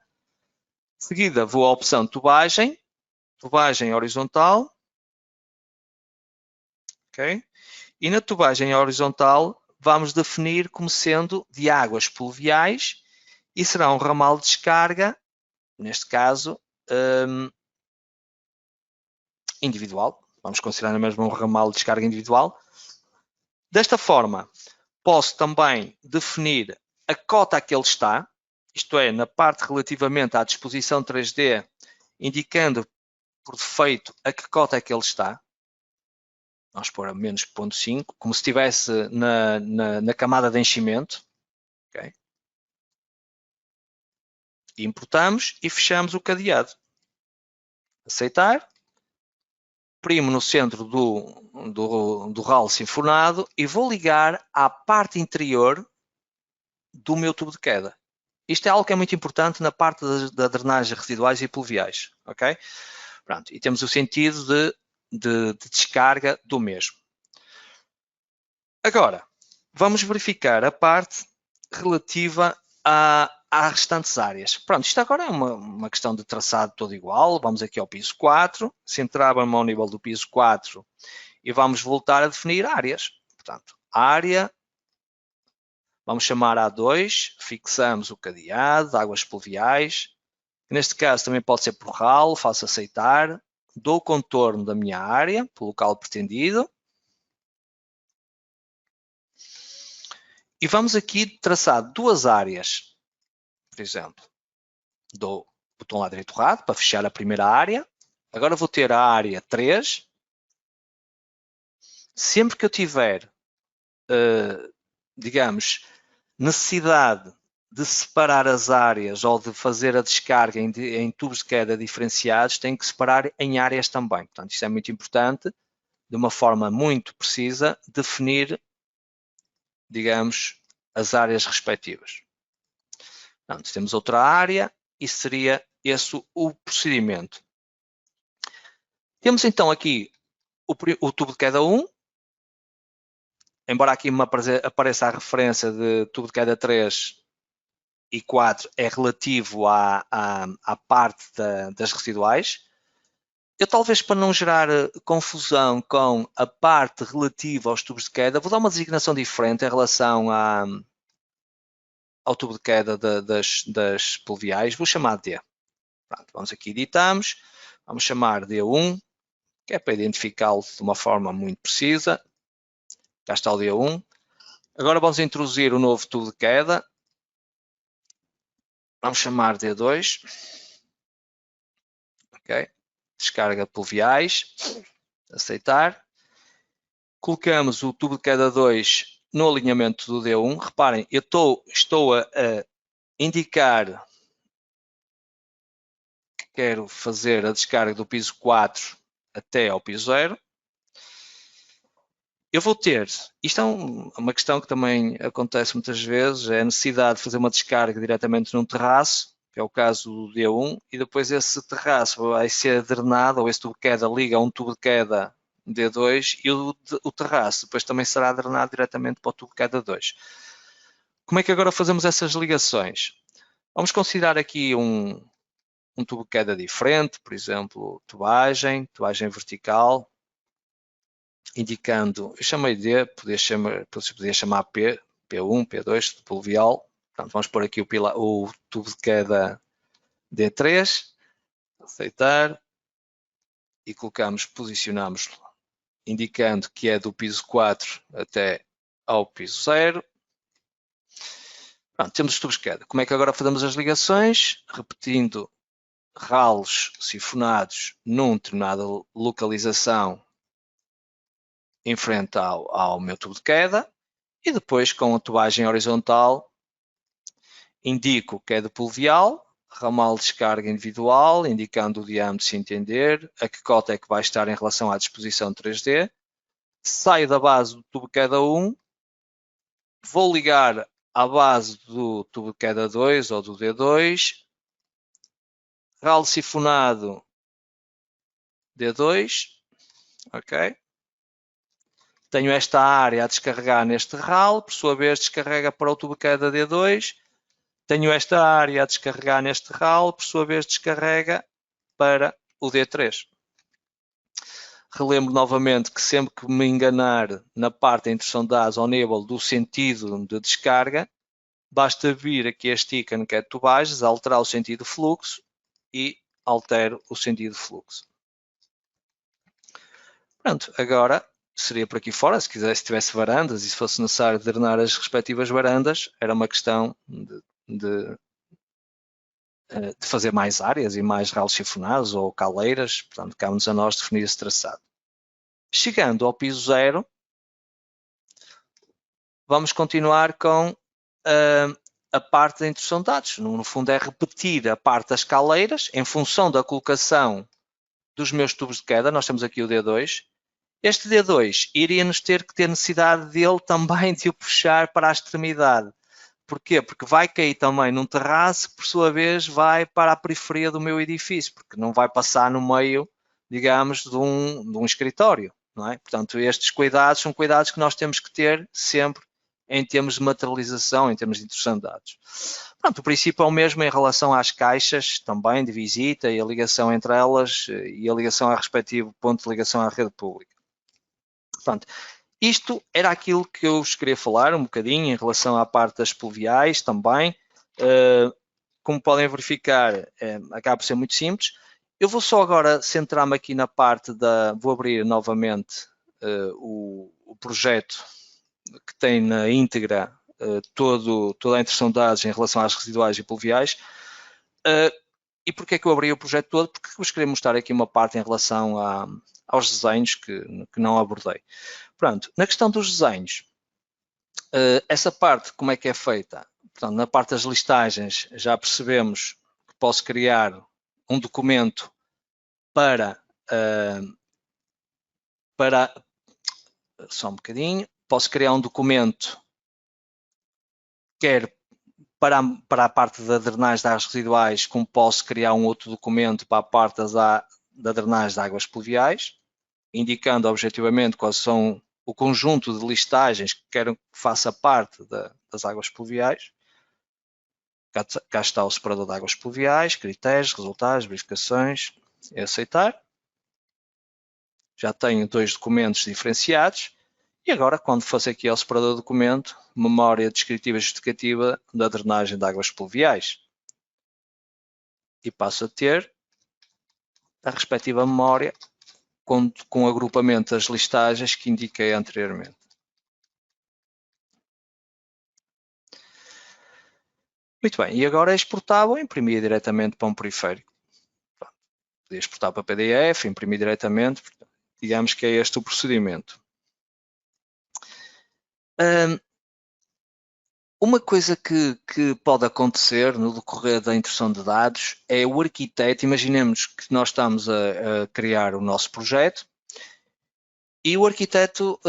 De seguida, vou à opção de tubagem. Tubagem horizontal. Ok? E na tubagem horizontal vamos definir como sendo de águas pluviais e será um ramal de descarga, neste caso, individual. Vamos considerar mesmo um ramal de descarga individual. Desta forma, posso também definir a cota a que ele está, isto é, na parte relativamente à disposição 3D, indicando por defeito a que cota é que ele está. Vamos pôr a menos 0.5, como se estivesse na camada de enchimento. Okay? Importamos e fechamos o cadeado. Aceitar. Primo no centro do ralo sinfonado e vou ligar à parte interior do meu tubo de queda. Isto é algo que é muito importante na parte da drenagem residuais e pluviais. Okay? Pronto, e temos o sentido de descarga do mesmo. Agora, vamos verificar a parte relativa às restantes áreas. Pronto, isto agora é uma questão de traçado todo igual. Vamos aqui ao piso 4, centrávamos ao nível do piso 4 e vamos voltar a definir áreas. Portanto, área, vamos chamar A2, fixamos o cadeado, águas pluviais. Neste caso também pode ser por ralo, faço aceitar. dou o contorno da minha área, pelo local pretendido. E vamos aqui traçar duas áreas. Por exemplo, dou o botão lá direito errado para fechar a primeira área. Agora vou ter a área 3. Sempre que eu tiver, digamos, necessidade de separar as áreas ou de fazer a descarga em tubos de queda diferenciados, tenho que separar em áreas também. Portanto, isto é muito importante, de uma forma muito precisa, definir, digamos, as áreas respectivas. Portanto, temos outra área e seria esse o procedimento. Temos então aqui o tubo de queda 1, embora aqui me apareça a referência de tubo de queda 3 e 4 é relativo à parte das residuais. Eu talvez para não gerar confusão com a parte relativa aos tubos de queda, vou dar uma designação diferente em relação ao tubo de queda das pluviais, vou chamar de D. Pronto, vamos aqui, editamos, vamos chamar D1, que é para identificá-lo de uma forma muito precisa. Já está o D1. Agora vamos introduzir o novo tubo de queda. Vamos chamar D2. Ok. Descarga pluviais. Aceitar. Colocamos o tubo de queda 2 no alinhamento do D1. Reparem, eu estou a indicar que quero fazer a descarga do piso 4 até ao piso 0. Eu vou ter, isto é uma questão que também acontece muitas vezes, é a necessidade de fazer uma descarga diretamente num terraço, que é o caso do D1, e depois esse terraço vai ser drenado, ou esse tubo de queda liga a um tubo de queda D2 e o terraço depois também será drenado diretamente para o tubo de queda 2. Como é que agora fazemos essas ligações? Vamos considerar aqui um tubo de queda diferente, por exemplo, tubagem vertical, indicando, eu chamei D, podia chamar P, P1, P2, de pluvial. Portanto, vamos pôr aqui o tubo de queda D3, aceitar, e posicionamos, indicando que é do piso 4 até ao piso 0. Pronto, temos os tubos de queda. Como é que agora fazemos as ligações? Repetindo ralos sifonados numa determinada localização em frente ao meu tubo de queda, e depois com a tubagem horizontal indico que é de pluvial, ramal de descarga individual, indicando o diâmetro se entender, a que cota é que vai estar em relação à disposição 3D, saio da base do tubo de queda 1, vou ligar à base do tubo de queda 2 ou do D2, ralo sifonado D2, ok? Tenho esta área a descarregar neste ralo, por sua vez descarrega para o tubo de queda D2. Tenho esta área a descarregar neste ralo, por sua vez descarrega para o D3. Relembro novamente que sempre que me enganar na parte da introdução de dados ao nível do sentido de descarga, basta vir aqui este ícone que é de tubagens, alterar o sentido de fluxo e altero o sentido de fluxo. Pronto, agora seria por aqui fora, se tivesse varandas e se fosse necessário drenar as respectivas varandas, era uma questão de fazer mais áreas e mais ralos sifonados ou caleiras, portanto, cabe-nos a nós definir esse traçado. Chegando ao piso 0, vamos continuar com a parte da introdução de dados. No fundo, é repetir a parte das caleiras em função da colocação dos meus tubos de queda. Nós temos aqui o D2. Este D2 iríamos ter necessidade dele também de o puxar para a extremidade. Porquê? Porque vai cair também num terraço, por sua vez vai para a periferia do meu edifício, porque não vai passar no meio, digamos, de um escritório, não é? Portanto, estes cuidados são cuidados que nós temos que ter sempre em termos de materialização, em termos de introdução de dados. Pronto, o princípio é o mesmo em relação às caixas também de visita e a ligação entre elas e a ligação ao respectivo ponto de ligação à rede pública. Portanto, isto era aquilo que eu vos queria falar um bocadinho em relação à parte das pluviais também. Como podem verificar, acaba por ser muito simples. Eu vou só agora centrar-me aqui na parte da... Vou abrir novamente o projeto que tem na íntegra toda a inserção de dados em relação às residuais e pluviais. E porquê é que eu abri o projeto todo? Porque vos queria mostrar aqui uma parte em relação aos desenhos que não abordei. Pronto, na questão dos desenhos, essa parte, como é que é feita? Portanto, na parte das listagens, já percebemos que posso criar um documento para só um bocadinho, posso criar um documento quer para a parte da drenagem de águas residuais, como posso criar um outro documento para a parte da drenagem de águas pluviais, indicando objetivamente quais são o conjunto de listagens que quero que faça parte das águas pluviais. Cá está o separador de águas pluviais, critérios, resultados, verificações, é aceitar. Já tenho 2 documentos diferenciados. E agora, quando fosse aqui ao separador do documento, memória descritiva justificativa da drenagem de águas pluviais. E passo a ter a respectiva memória com o agrupamento das listagens que indiquei anteriormente. Muito bem, e agora é exportável, imprimir diretamente para um periférico. Podia exportar para PDF, imprimir diretamente, digamos que é este o procedimento. Uma coisa que pode acontecer no decorrer da inserção de dados é o arquiteto, imaginemos que nós estamos a criar o nosso projeto e o arquiteto,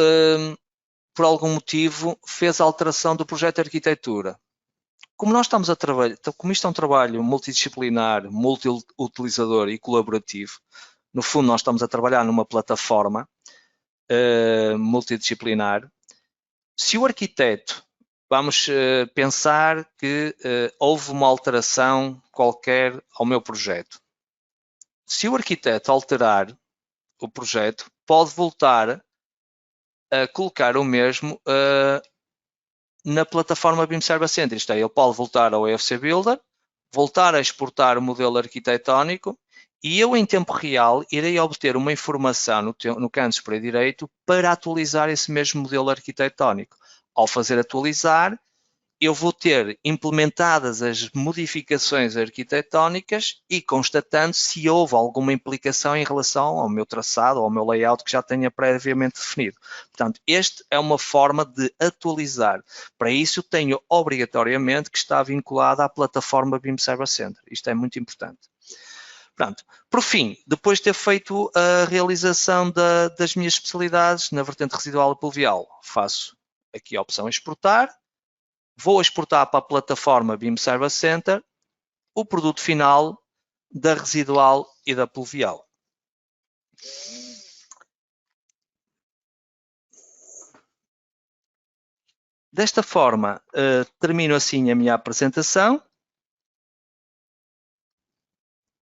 por algum motivo, fez a alteração do projeto de arquitetura. Como nós estamos a trabalhar, como isto é um trabalho multidisciplinar, multiutilizador e colaborativo, no fundo nós estamos a trabalhar numa plataforma multidisciplinar. Se o arquiteto, vamos pensar que houve uma alteração qualquer ao meu projeto. Se o arquiteto alterar o projeto, pode voltar a colocar o mesmo na plataforma BIM Server Center. Isto é, ele pode voltar ao EFC Builder, voltar a exportar o modelo arquitetónico e eu, em tempo real, irei obter uma informação no canto superior direito para atualizar esse mesmo modelo arquitetónico. Ao fazer atualizar, eu vou ter implementadas as modificações arquitetónicas e constatando se houve alguma implicação em relação ao meu traçado ou ao meu layout que já tenha previamente definido. Portanto, esta é uma forma de atualizar. Para isso, tenho obrigatoriamente que estar vinculado à plataforma BIM Server Center. Isto é muito importante. Pronto. Por fim, depois de ter feito a realização das minhas especialidades na vertente residual e pluvial, faço aqui a opção exportar. Vou exportar para a plataforma BIM Server Center o produto final da residual e da pluvial. Desta forma, termino assim a minha apresentação.